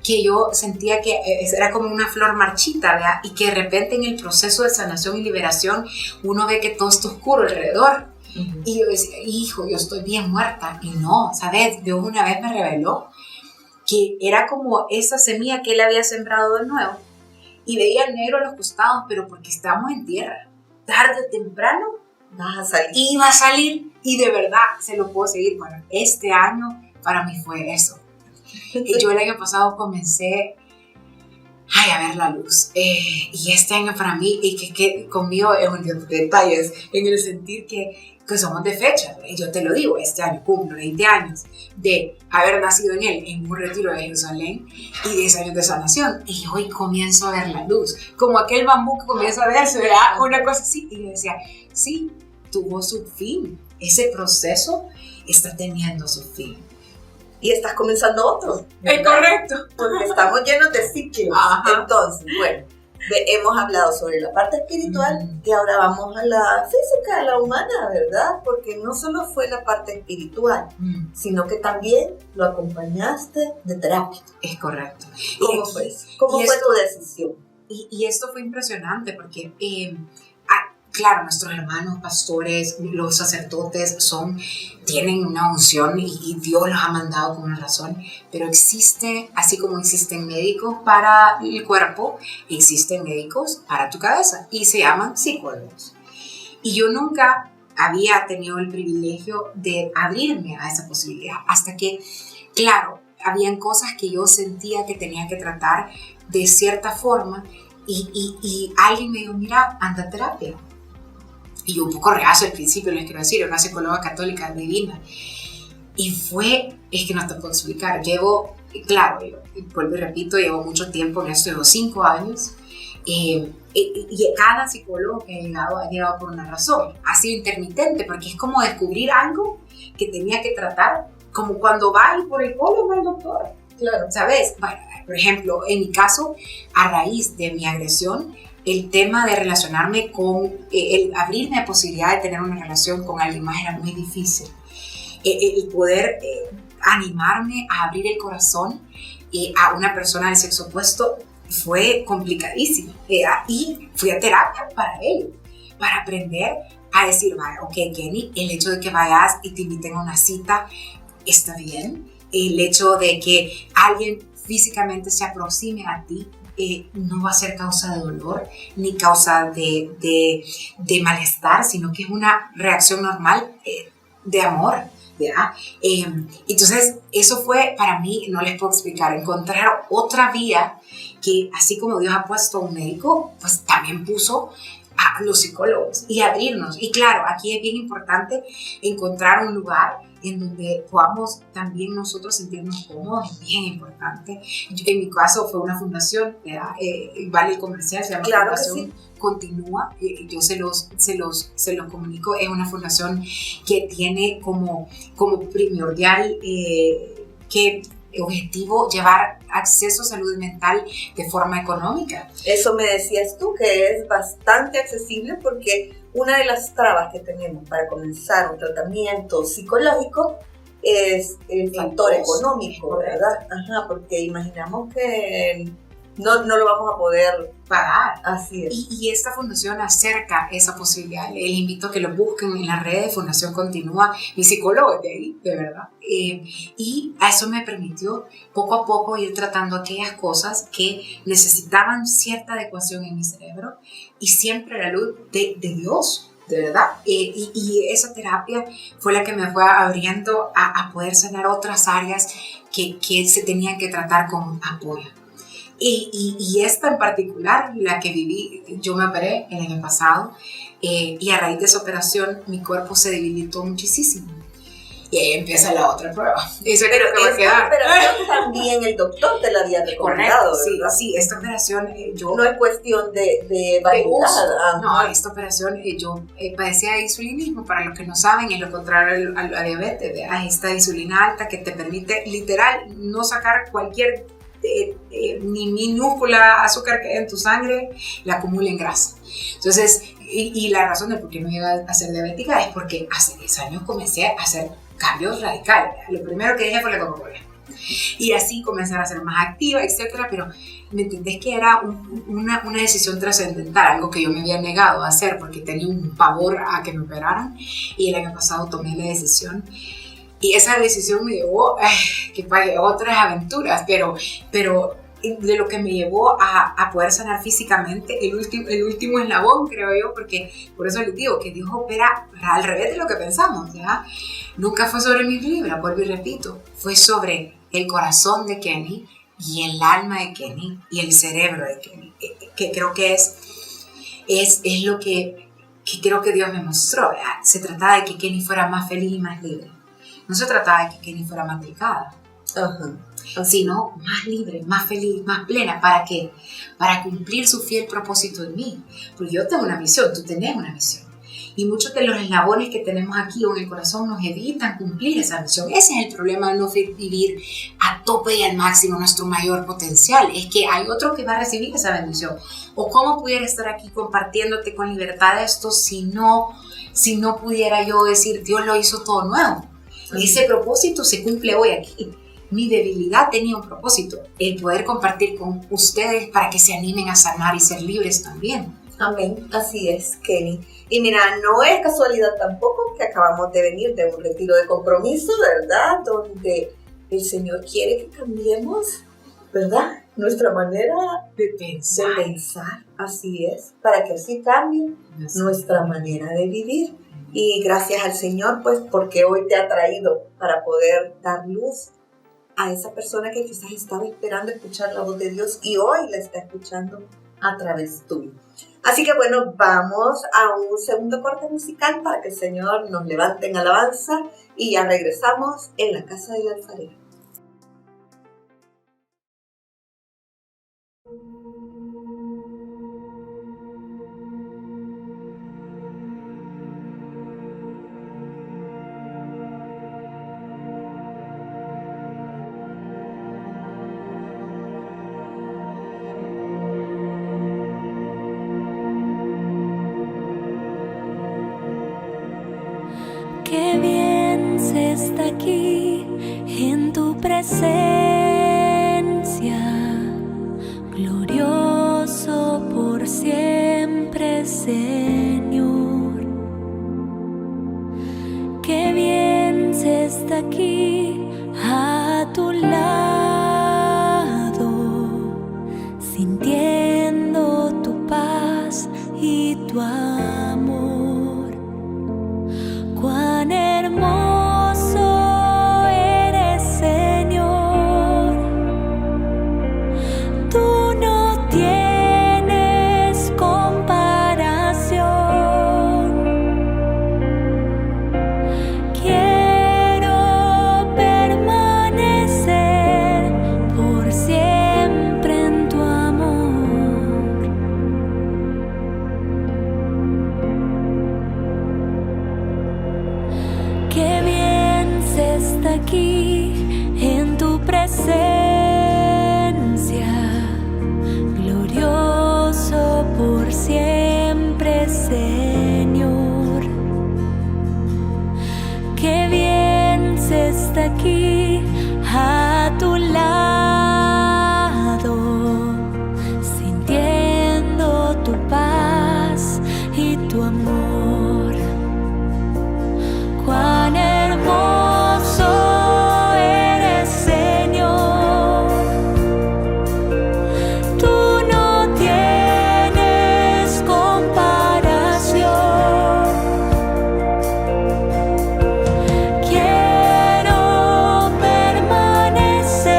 que yo sentía que era como una flor marchita, ¿verdad? Y que de repente en el proceso de sanación y liberación uno ve que todo está oscuro alrededor. Y yo decía, hijo, yo estoy bien muerta. Y no, ¿sabes? Dios una vez me reveló que era como esa semilla que Él había sembrado de nuevo. Y veía el negro a los costados, pero porque estamos en tierra. Tarde o temprano iba a salir, y de verdad se lo puedo seguir. Bueno, este año para mí fue eso. Y yo el año pasado comencé a ver la luz. Y este año para mí, y que conmigo es un detalles, en el sentir que somos de fecha. Y yo te lo digo, este año cumplo 20 años de haber nacido en él, en un retiro de Jerusalén, y 10 años de sanación. Y hoy comienzo a ver la luz, como aquel bambú que comienza a verse, ¿verdad? Una cosa así. Y yo decía, sí, tuvo su fin. Ese proceso está teniendo su fin. Y estás comenzando otro. Es correcto. Porque estamos llenos de ciclos. Ajá. Entonces, bueno, hemos hablado sobre la parte espiritual y ahora vamos a la física, a la humana, ¿verdad? Porque no solo fue la parte espiritual, sino que también lo acompañaste de terapia. Es correcto. ¿Cómo fue eso? ¿Cómo fue tu decisión? Y esto fue impresionante porque, claro, nuestros hermanos pastores, los sacerdotes tienen una unción y Dios los ha mandado con una razón, pero existe, así como existen médicos para el cuerpo, existen médicos para tu cabeza y se llaman psicólogos. Y yo nunca había tenido el privilegio de abrirme a esa posibilidad, hasta que, claro, habían cosas que yo sentía que tenía que tratar de cierta forma y alguien me dijo, mira, anda a terapia. Y yo un poco reacio al principio, les quiero decir, era una psicóloga católica divina. Y es que no te puedo explicar. Claro, vuelvo y repito, llevo mucho tiempo en esto, llevo 5 años. Y cada psicólogo que ha llegado por una razón. Ha sido intermitente, porque es como descubrir algo que tenía que tratar, como cuando vas por el colon al doctor. Claro. ¿Sabes? Bueno, por ejemplo, en mi caso, a raíz de mi agresión, el tema de relacionarme el abrirme a posibilidad de tener una relación con alguien más era muy difícil. El poder animarme a abrir el corazón a una persona del sexo opuesto fue complicadísimo. Y fui a terapia para ello, para aprender a decir, vaya, ok, Jenny, el hecho de que vayas y te inviten a una cita está bien. El hecho de que alguien físicamente se aproxime a ti no va a ser causa de dolor ni causa de malestar, sino que es una reacción normal de amor, ¿verdad? Entonces eso fue para mí, no les puedo explicar, encontrar otra vía que así como Dios ha puesto a un médico, pues también puso a los psicólogos y abrirnos. Y claro, aquí es bien importante encontrar un lugar en donde podamos también nosotros sentirnos cómodos, es bien importante. En mi caso fue una fundación, vale el comercial, se llama Claro Fundación Continúa, yo se los comunico, es una fundación que tiene como primordial que objetivo llevar acceso a salud mental de forma económica. Eso me decías tú, que es bastante accesible, porque una de las trabas que tenemos para comenzar un tratamiento psicológico es el factor económico, ¿verdad? Ajá, porque imaginamos que no lo vamos a poder pagar. Así es. Y esta fundación acerca esa posibilidad. Les invito a que lo busquen en la red de Fundación Continúa. Mi psicólogo es de ahí, de verdad. Y a eso me permitió poco a poco ir tratando aquellas cosas que necesitaban cierta adecuación en mi cerebro y siempre la luz de Dios, de verdad. Y esa terapia fue la que me fue abriendo a poder sanar otras áreas que se tenían que tratar con apoyo. Y esta en particular, la que viví, yo me operé el año pasado y a raíz de esa operación mi cuerpo se debilitó muchísimo. Y ahí empieza la otra prueba. Eso Pero creo que va a esta quedar. operación también el doctor te la había recomendado, Correcto, ¿verdad? sí, esta operación yo... No es cuestión de de vanidad. uso. No, esta operación yo padecía de insulinismo. Para los que no saben, es lo contrario a la diabetes. Esta insulina alta que te permite literal no sacar cualquier ni minúscula azúcar que en tu sangre, la acumula en grasa. Entonces, y la razón de por qué no llegué a ser diabética es porque hace 10 años comencé a hacer cambios radicales. Lo primero que dije fue la Coca-Cola. Y así comenzar a ser más activa, etcétera. Pero me entendés que era una decisión trascendental, algo que yo me había negado a hacer porque tenía un pavor a que me operaran. Y el año pasado tomé la decisión. Y esa decisión me llevó que pague otras aventuras, pero de lo que me llevó a poder sanar físicamente, el último eslabón, creo yo, porque por eso les digo que Dios opera al revés de lo que pensamos, ¿ya? Nunca fue sobre mi libra, vuelvo y repito, fue sobre el corazón de Kenny y el alma de Kenny y el cerebro de Kenny, que creo que es lo que creo que Dios me mostró, ¿ya? Se trataba de que Kenny fuera más feliz y más libre. No se trataba de que Kenny fuera matricada, sino más libre, más feliz, más plena. ¿Para qué? Para cumplir su fiel propósito en mí. Porque yo tengo una misión, tú tenés una misión. Y muchos de los eslabones que tenemos aquí o en el corazón nos evitan cumplir esa misión. Ese es el problema de no vivir a tope y al máximo nuestro mayor potencial. Es que hay otro que va a recibir esa bendición. O cómo pudiera estar aquí compartiéndote con libertad esto si no pudiera yo decir, Dios lo hizo todo nuevo. Ese propósito se cumple hoy aquí. Mi debilidad tenía un propósito, el poder compartir con ustedes para que se animen a sanar y ser libres también. Amén, así es, Kenny. Y mira, no es casualidad tampoco que acabamos de venir de un retiro de compromiso, ¿verdad? Donde el Señor quiere que cambiemos, ¿verdad? Nuestra manera De pensar. de pensar, así es, para que así cambie nuestra manera de vivir. Y gracias al Señor, pues, porque hoy te ha traído para poder dar luz a esa persona que quizás estaba esperando escuchar la voz de Dios y hoy la está escuchando a través tuyo. Así que bueno, vamos a un segundo corte musical para que el Señor nos levante en alabanza y ya regresamos en la casa del alfarero. Qué bien se está aquí en tu presencia, glorioso por siempre, Señor. Qué bien se está aquí a tu lado, sintiendo tu paz y tu amor. Cuán hermoso eres, Señor. Tú no tienes comparación. Quiero permanecer por siempre en tu amor. Qué bien se está aquí en tu presencia, glorioso por siempre, Señor. Qué bien se está aquí a tu lado, sintiendo tu paz y tu amor. Cuán hermoso eres, Señor. Tú no tienes comparación. Quiero permanecer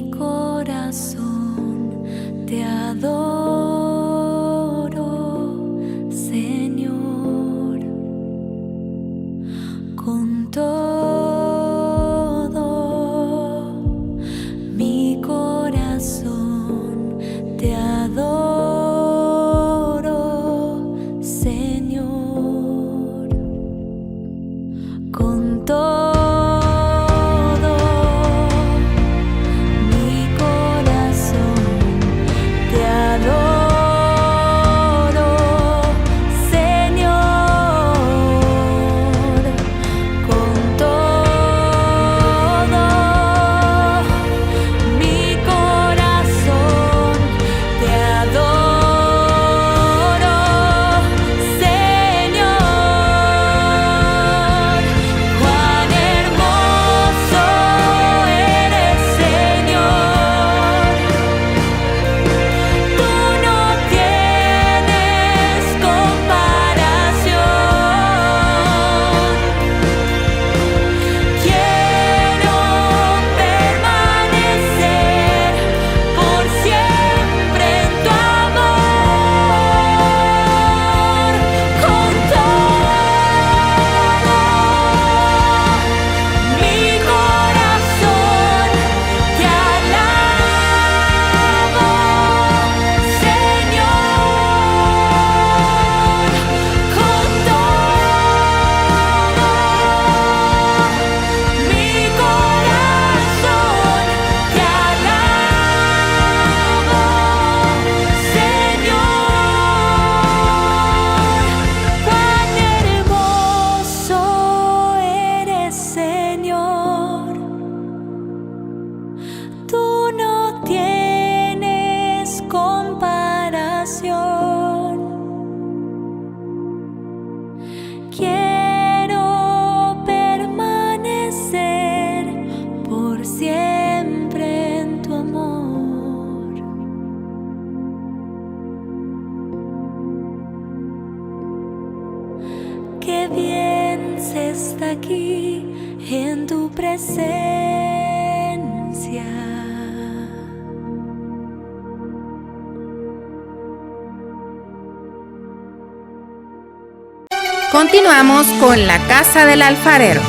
Mi corazón te adoro, Señor, con todo mi corazón te adoro, Señor, con todo. Qué bien se está aquí en tu presencia. Continuamos con La Casa del Alfarero.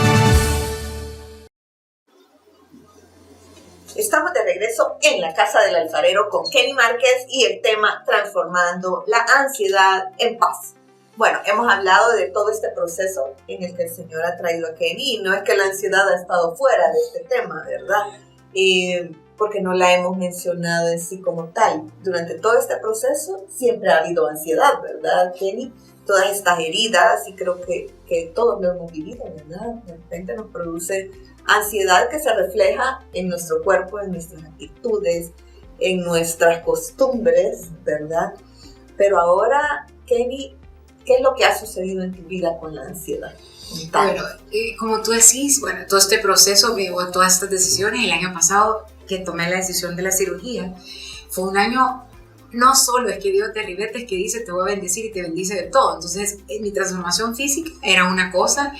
Estamos de regreso en La Casa del Alfarero con Kenny Márquez y el tema transformando la ansiedad en paz. Bueno, hemos hablado de todo este proceso en el que el Señor ha traído a Kenny, y no es que la ansiedad ha estado fuera de este tema, ¿verdad? Porque no la hemos mencionado en sí como tal. Durante todo este proceso siempre ha habido ansiedad, ¿verdad, Kenny? Todas estas heridas, y creo que todos lo hemos vivido, ¿verdad? De repente nos produce ansiedad que se refleja en nuestro cuerpo, en nuestras actitudes, en nuestras costumbres, ¿verdad? Pero ahora, Kenny, ¿qué es lo que ha sucedido en tu vida con la ansiedad? Bueno, como tú decís, bueno, todo este proceso me llevó a todas estas decisiones. El año pasado que tomé la decisión de la cirugía, fue un año, no solo es que Dios de ribetes que dice te voy a bendecir y te bendice de todo. Entonces, mi transformación física era una cosa,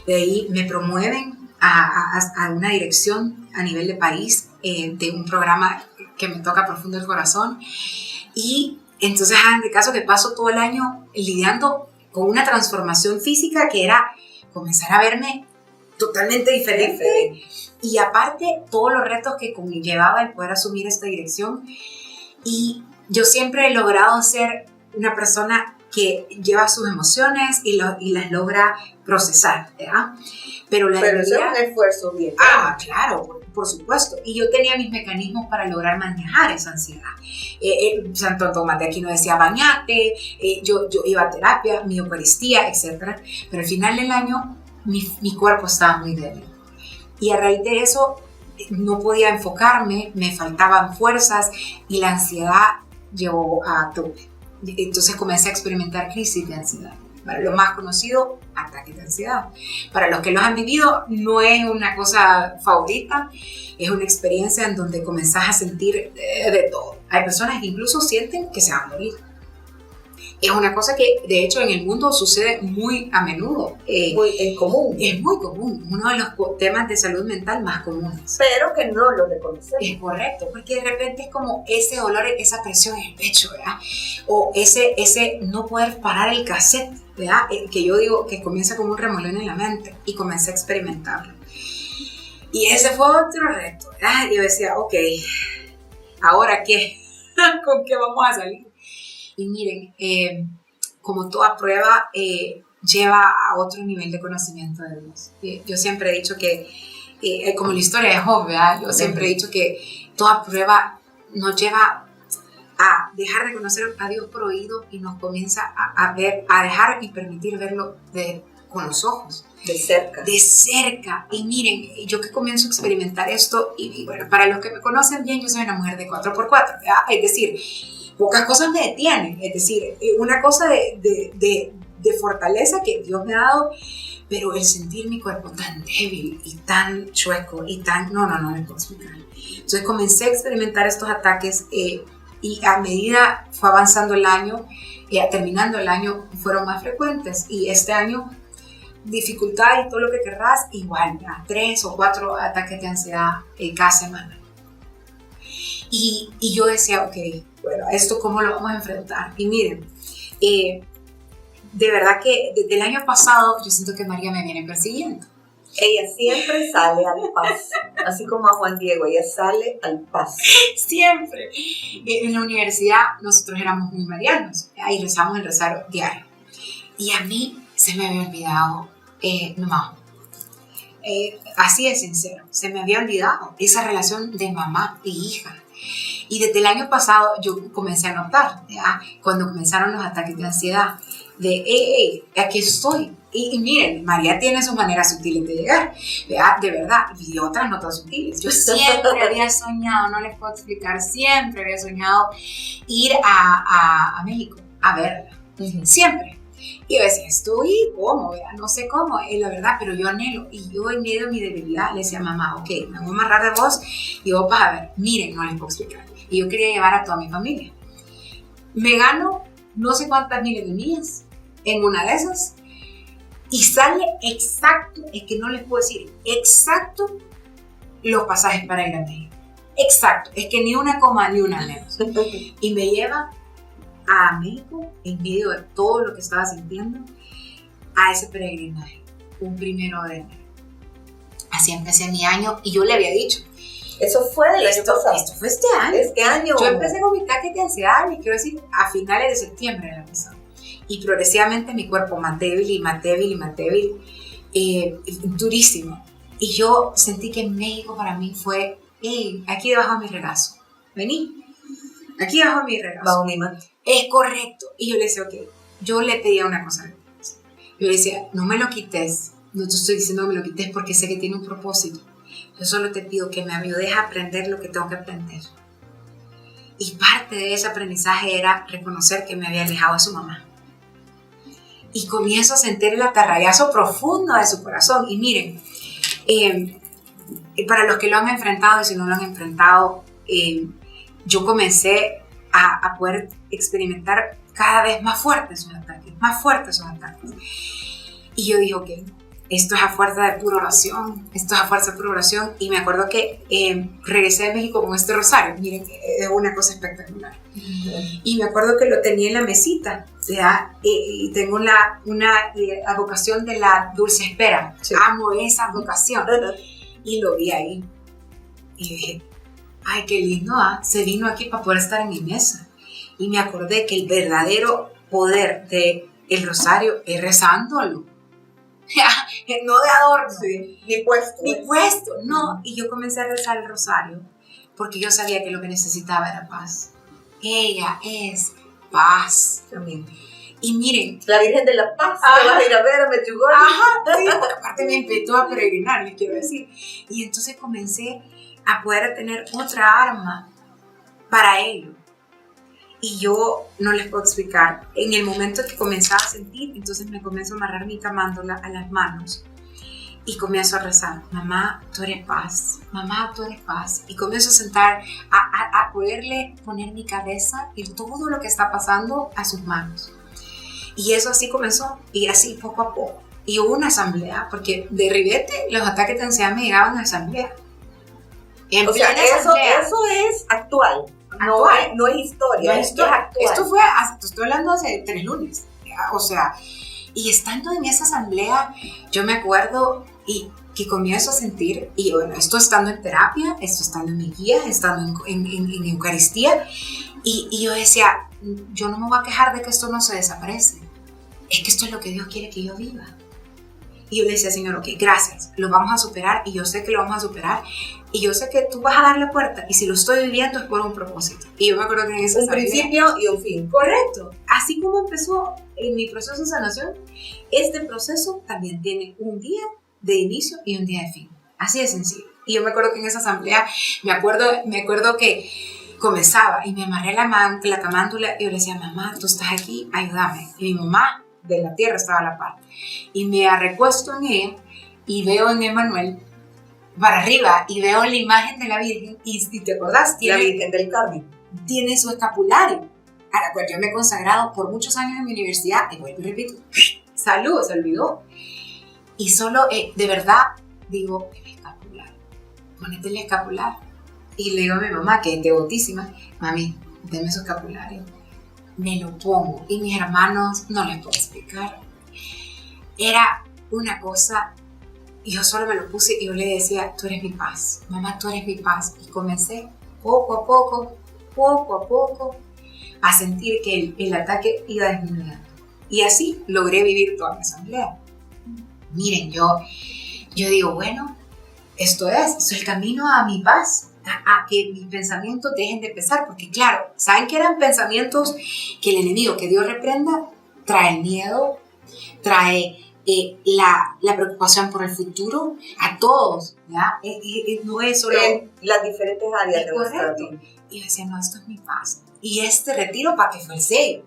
de ahí me promueven a una dirección a nivel de país de un programa que me toca profundo el corazón, y entonces en el caso que paso todo el año lidiando con una transformación física que era comenzar a verme totalmente diferente, y aparte todos los retos que conllevaba el poder asumir esta dirección. Y yo siempre he logrado ser una persona que lleva sus emociones y las logra procesar, ¿verdad? Pero eso es un esfuerzo bien. Claro, por supuesto. Y yo tenía mis mecanismos para lograr manejar esa ansiedad. Santo Tomás de Aquino decía, bañate, yo iba a terapia, mi eucaristía, etc. Pero al final del año, mi cuerpo estaba muy débil. Y a raíz de eso, no podía enfocarme, me faltaban fuerzas, y la ansiedad llevó a tope. Entonces comencé a experimentar crisis de ansiedad. Para lo más conocido, ataques de ansiedad. Para los que los han vivido, no es una cosa favorita, es una experiencia en donde comenzás a sentir de todo. Hay personas que incluso sienten que se van a morir. Es una cosa que, de hecho, en el mundo sucede muy a menudo. Es común, Es muy común, uno de los temas de salud mental más comunes. pero que no lo reconocemos. Es correcto, porque de repente es como ese dolor, esa presión en el pecho, ¿verdad? O ese no poder parar el cassette, ¿verdad? Que yo digo que comienza como un remolino en la mente, y comencé a experimentarlo. Y ese fue otro reto, ¿verdad? Yo decía, ok, ¿ahora qué? ¿Con qué vamos a salir? Y miren, como toda prueba, lleva a otro nivel de conocimiento de Dios. Yo siempre he dicho que, como la historia de Job, ¿verdad? Yo siempre he dicho que toda prueba nos lleva a dejar de conocer a Dios por oído y nos comienza a ver, a dejar y permitir verlo con los ojos. De cerca. De cerca. Y miren, yo que comienzo a experimentar esto, y bueno, para los que me conocen bien, yo soy una mujer de 4x4, ¿verdad? Es decir, pocas cosas me detienen. Es decir, una cosa de fortaleza que Dios me ha dado, pero el sentir mi cuerpo tan débil y tan chueco y tan... No me puedo explicar. Entonces comencé a experimentar estos ataques y a medida fue avanzando el año, terminando el año, fueron más frecuentes. Y este año, dificultad y todo lo que querrás, igual, ya 3 o 4 ataques de ansiedad cada semana. Y yo decía, ok, bueno, ¿esto cómo lo vamos a enfrentar? Y miren, de verdad que desde el año pasado yo siento que María me viene persiguiendo. Ella siempre sale al paso, así como a Juan Diego, ella sale al paso. Siempre. En la universidad nosotros éramos muy marianos, ahí rezamos el rosario diario. Y a mí se me había olvidado, así de sincero, se me había olvidado esa relación de mamá e hija. Y desde el año pasado yo comencé a notar, ¿ya? Cuando comenzaron los ataques de ansiedad, de, aquí estoy. Y miren, María tiene sus maneras sutiles de llegar, ¿verdad? De verdad, y otras no tan sutiles. Yo siempre había soñado, no les puedo explicar, siempre había soñado ir a México a verla, siempre. Y yo decía, estoy, ¿cómo? ¿Verdad? No sé cómo, la verdad, pero yo anhelo. Y yo en medio de mi debilidad le decía a mamá, ok, me voy a amarrar de vos y vos vas a ver, miren, no les puedo explicar. Y yo quería llevar a toda mi familia. Me gano no sé cuántas miles de millas en una de esas y sale exacto, es que no les puedo decir exacto los pasajes para ir a México. Exacto, es que ni una coma ni una menos. Y me lleva a México en medio de todo lo que estaba sintiendo a ese peregrinaje, un 1 de enero. Así empecé mi año y yo le había dicho, Eso fue el año pasado. Esto fue este año. Este año. Yo empecé con mi ataque de ansiedad, les quiero decir, a finales de septiembre del año pasado. Y progresivamente mi cuerpo más débil y más débil y más débil, durísimo. Y yo sentí que México para mí fue, aquí debajo de mi regazo, vení, aquí debajo de mi regazo. Bajo mi mano. Es correcto. Y yo le decía, ok, yo le pedía una cosa. Yo le decía, no me lo quites, no te estoy diciendo que me lo quites porque sé que tiene un propósito. Yo solo te pido que me ayudes a aprender lo que tengo que aprender. Y parte de ese aprendizaje era reconocer que me había alejado de su mamá. Y comienzo a sentir el atarrayazo profundo de su corazón. Y miren, para los que lo han enfrentado y si no lo han enfrentado, yo comencé a poder experimentar cada vez más fuertes sus ataques, más fuertes sus ataques. Y yo dije, ok, esto es a fuerza de pura oración, esto es a fuerza de pura oración. Y me acuerdo que regresé de México con este rosario, miren, es una cosa espectacular. Y me acuerdo que lo tenía en la mesita, ¿verdad? Y tengo una advocación de la dulce espera, sí. Amo esa advocación. Y lo vi ahí. Y dije, ay, qué lindo, ¿ah? Se vino aquí para poder estar en mi mesa. Y me acordé que el verdadero poder del rosario es rezándolo. No de adorno. Sí, ni puesto. No. Y yo comencé a rezar el rosario porque yo sabía que lo que necesitaba era paz. Ella es paz. También. Y miren, la Virgen de la Paz, que vas a ir a ver a Medjugorje. Ajá, sí, porque aparte me invitó a peregrinar, les quiero decir. Y entonces comencé a poder tener otra arma para ello. Y yo no les puedo explicar. En el momento que comenzaba a sentir, entonces me comienzo a amarrar mi camándola a las manos y comienzo a rezar, mamá, tú eres paz, mamá, tú eres paz. Y comienzo a sentar, a poderle poner mi cabeza y todo lo que está pasando a sus manos. Y eso así comenzó, y así poco a poco. Y hubo una asamblea, porque de ribete los ataques de ansiedad me llegaban a asamblea. O sea, eso es actual. No es historia, No, es actual. Esto fue, te estoy hablando hace 3 lunes. O sea, y estando en esa asamblea, yo me acuerdo y que comienzo a sentir, y bueno, esto estando en terapia, esto estando en mi guía, estando en Eucaristía, y yo decía, yo no me voy a quejar de que esto no se desaparece. Es que esto es lo que Dios quiere que yo viva. Y yo le decía, Señor, ok, gracias, lo vamos a superar, y yo sé que lo vamos a superar, y yo sé que tú vas a dar la puerta, y si lo estoy viviendo es por un propósito. Y yo me acuerdo que en esa asamblea, principio y un fin. correcto. Así como empezó en mi proceso de sanación, este proceso también tiene un día de inicio y un día de fin. Así de sencillo. Y yo me acuerdo que en esa asamblea, me acuerdo que comenzaba y me amarré la camándula y yo le decía, mamá, tú estás aquí, ayúdame. Y mi mamá de la tierra estaba a la par. Y me recuesto en ella y veo en Emmanuel para arriba y veo la imagen de la Virgen y te acordás, La Virgen del Carmen. tiene su escapulario, a la cual yo me he consagrado por muchos años en mi universidad, y vuelvo y repito, salud, se olvidó. Y solo, de verdad, digo, el escapular, ponete el escapular. Y le digo a mi mamá, que es devotísima, mami, deme su escapulario. Me lo pongo, y mis hermanos, no les puedo explicar. Era una cosa, yo solo me lo puse y yo le decía, tú eres mi paz, mamá, tú eres mi paz. Y comencé poco a poco, a sentir que el ataque iba disminuyendo. Y así logré vivir toda mi asamblea. Miren, yo digo, bueno, esto es el camino a mi paz, a que mis pensamientos dejen de pesar, porque claro, ¿saben que eran pensamientos que el enemigo, que Dios reprenda, trae el miedo, trae la preocupación por el futuro a todos, ¿ya? No es solo En las diferentes áreas de nuestra correcto. vida. Y yo decía, no, esto es mi paz. Y este retiro, ¿para qué fue el sello?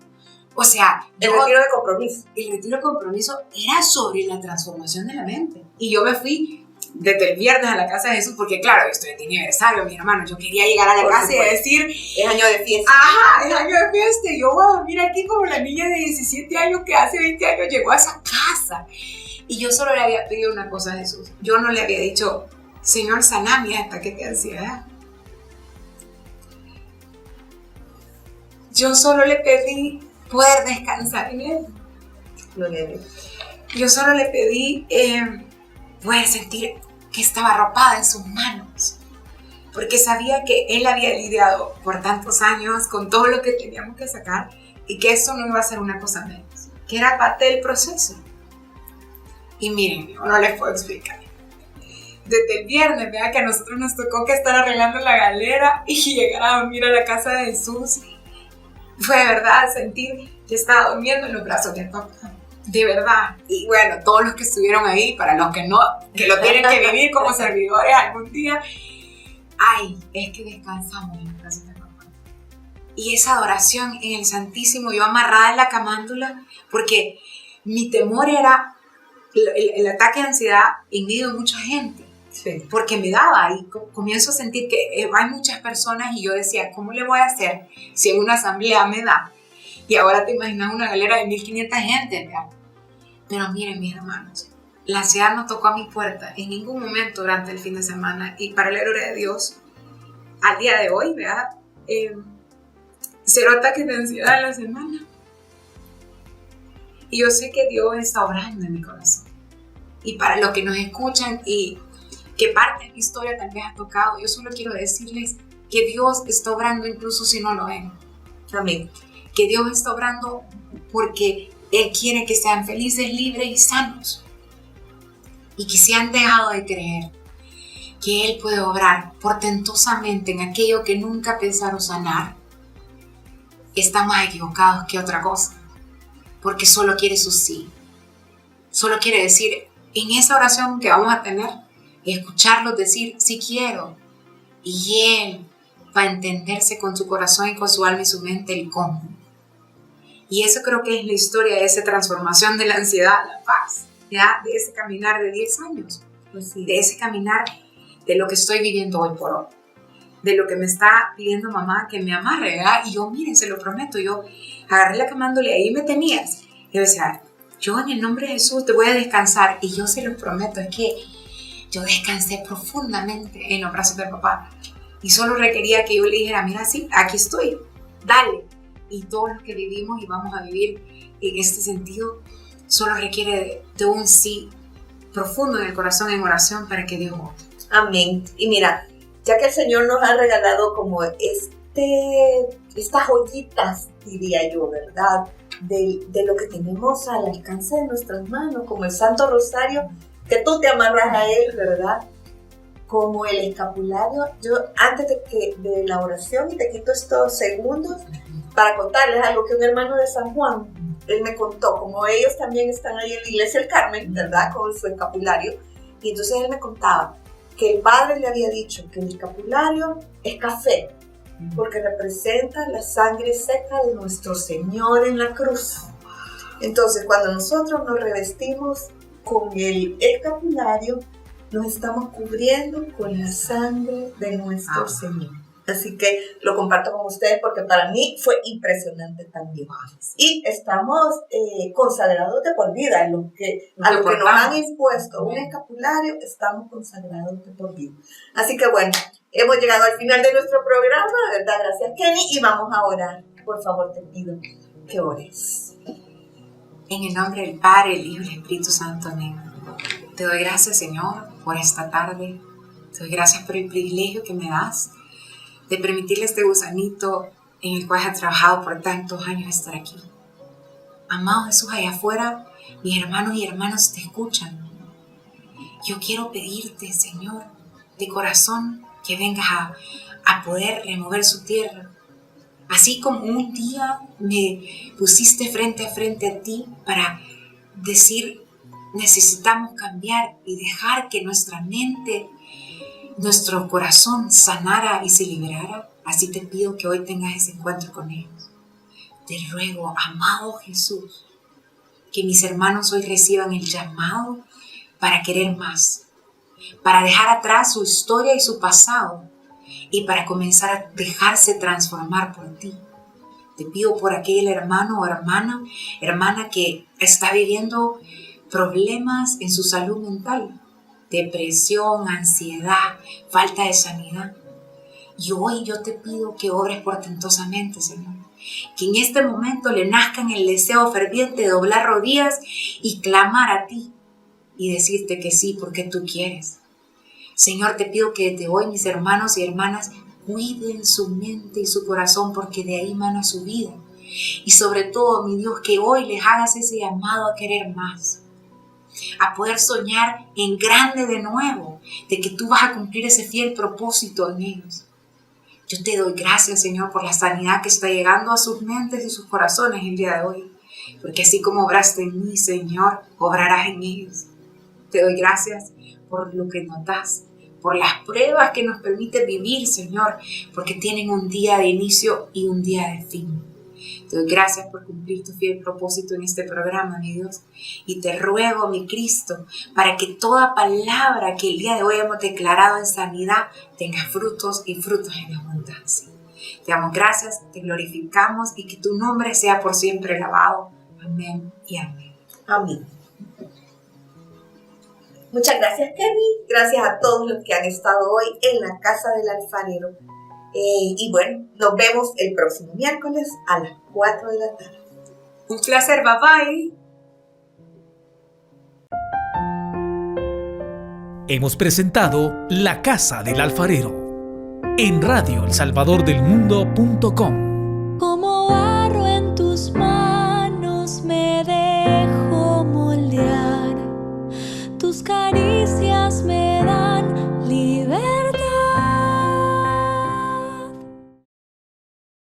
O sea, El retiro de compromiso. el retiro de compromiso era sobre la transformación de la mente. Y yo me fui desde el viernes a la casa de Jesús, porque claro, yo estoy de aniversario, mi hermano, yo quería llegar a la Por casa supuesto. y decir, Es año de fiesta. ajá, es año de fiesta, y yo voy a dormir aquí como la niña de 17 años que hace 20 años llegó a esa casa. Y yo solo le había pedido una cosa a Jesús. Yo no le había dicho, Señor, sana mi ataque de ansiedad. Yo solo le pedí poder descansar en Él. Gloria a Dios. Yo solo le pedí poder sentir que estaba arropada en sus manos. Porque sabía que Él había lidiado por tantos años con todo lo que teníamos que sacar y que eso no iba a ser una cosa menos, que era parte del proceso. Y miren, yo no les puedo explicar. Desde el viernes, vea que a nosotros nos tocó que estar arreglando la galera y llegar a dormir a la casa de Jesús. Fue de verdad sentir que estaba durmiendo en los brazos del papá. De verdad. Y bueno, todos los que estuvieron ahí, para los que no, que lo tienen que vivir como servidores algún día, ay, es que descansamos en los brazos del papá. Y esa adoración en el Santísimo, yo amarrada en la camándula, porque mi temor era el ataque de ansiedad en medio de mucha gente. Sí. Porque me daba y comienzo a sentir que hay muchas personas y yo decía, ¿cómo le voy a hacer si en una asamblea me da? Y ahora te imaginas una galera de 1500 gente, ¿verdad? Pero miren, mis hermanos, la ansiedad no tocó a mi puerta en ningún momento durante el fin de semana, y para la gloria de Dios, al día de hoy, ¿verdad? 0 ataques de ansiedad a la semana. Y yo sé que Dios está obrando en mi corazón. Y para los que nos escuchan y que parte de mi historia tal vez ha tocado, yo solo quiero decirles que Dios está obrando incluso si no lo ven. Amén. Que Dios está obrando porque Él quiere que sean felices, libres y sanos. Y que se han dejado de creer que Él puede obrar portentosamente en aquello que nunca pensaron sanar, están más equivocados que otra cosa. Porque solo quiere su sí. Solo quiere decir, en esa oración que vamos a tener, escucharlos decir, sí quiero. Y Él va a entenderse con su corazón y con su alma y su mente el cómo. Y eso creo que es la historia de esa transformación de la ansiedad a la paz, ¿ya? De ese caminar de 10 años, Pues sí. de ese caminar de lo que estoy viviendo hoy por hoy, de lo que me está pidiendo mamá que me amarre, ¿verdad? Y yo, miren, se lo prometo, yo agarré la camándole, ahí me tenías, Yo decía, yo en el nombre de Jesús te voy a descansar. Y yo se lo prometo, es que yo descansé profundamente en los brazos del papá. Y solo requería que yo le dijera, mira, sí, aquí estoy, dale. Y todos los que vivimos y vamos a vivir en este sentido, solo requiere de un sí profundo en el corazón, en oración, para que Dios vote. Amén. Y mira, ya que el Señor nos ha regalado como estas joyitas, diría yo, ¿verdad? De lo que tenemos al alcance de nuestras manos, como el Santo Rosario, que tú te amarras a él, ¿verdad? Como el escapulario. Yo, antes de la oración, y te quito estos segundos para contarles algo que un hermano de San Juan, él me contó, como ellos también están ahí en la iglesia del Carmen, ¿verdad? Con su escapulario. Y entonces él me contaba que el padre le había dicho que el escapulario es café, porque representa la sangre seca de nuestro Señor en la cruz. Entonces, cuando nosotros nos revestimos con el escapulario, nos estamos cubriendo con la sangre de nuestro Señor. Así que lo comparto con ustedes porque para mí fue impresionante también. Y estamos consagrados de por vida. A lo que nos han impuesto un escapulario, estamos consagrados de por vida. Así que bueno, hemos llegado al final de nuestro programa, ¿verdad? Gracias, Kenny. Y vamos a orar. Por favor, te pido que ores. En el nombre del Padre, el Hijo y el Espíritu Santo, amén. Te doy gracias, Señor, por esta tarde. Te doy gracias por el privilegio que me das de permitirle a este gusanito en el cual has trabajado por tantos años estar aquí. Amado Jesús, allá afuera, mis hermanos y hermanas te escuchan. Yo quiero pedirte, Señor, de corazón, que vengas a poder remover su tierra. Así como un día me pusiste frente a ti para decir, necesitamos cambiar y dejar que nuestra mente, nuestro corazón sanara y se liberara. Así te pido que hoy tengas ese encuentro con ellos. Te ruego, amado Jesús, que mis hermanos hoy reciban el llamado para querer más, para dejar atrás su historia y su pasado y para comenzar a dejarse transformar por ti. Te pido por aquel hermano o hermana que está viviendo problemas en su salud mental, depresión, ansiedad, falta de sanidad. Y hoy yo te pido que obres portentosamente, Señor. Que en este momento le nazcan el deseo ferviente de doblar rodillas y clamar a ti y decirte que sí porque tú quieres. Señor, te pido que desde hoy mis hermanos y hermanas cuiden su mente y su corazón porque de ahí mana su vida. Y sobre todo, mi Dios, que hoy les hagas ese llamado a querer más, a poder soñar en grande de nuevo, de que tú vas a cumplir ese fiel propósito en ellos. Yo te doy gracias, Señor, por la sanidad que está llegando a sus mentes y sus corazones el día de hoy, porque así como obraste en mí, Señor, obrarás en ellos. Te doy gracias por lo que nos das, por las pruebas que nos permite vivir, Señor, porque tienen un día de inicio y un día de fin. Te doy gracias por cumplir tu fiel propósito en este programa, mi Dios. Y te ruego, mi Cristo, para que toda palabra que el día de hoy hemos declarado en sanidad tenga frutos y frutos en abundancia. Te damos gracias, te glorificamos y que tu nombre sea por siempre alabado. Amén y amén. Amén. Muchas gracias, Kenny. Gracias a todos los que han estado hoy en la Casa del Alfarero. Y bueno, nos vemos el próximo miércoles a las 4 de la tarde. Un placer, bye bye. Hemos presentado La Casa del Alfarero en radioelsalvadordelmundo.com.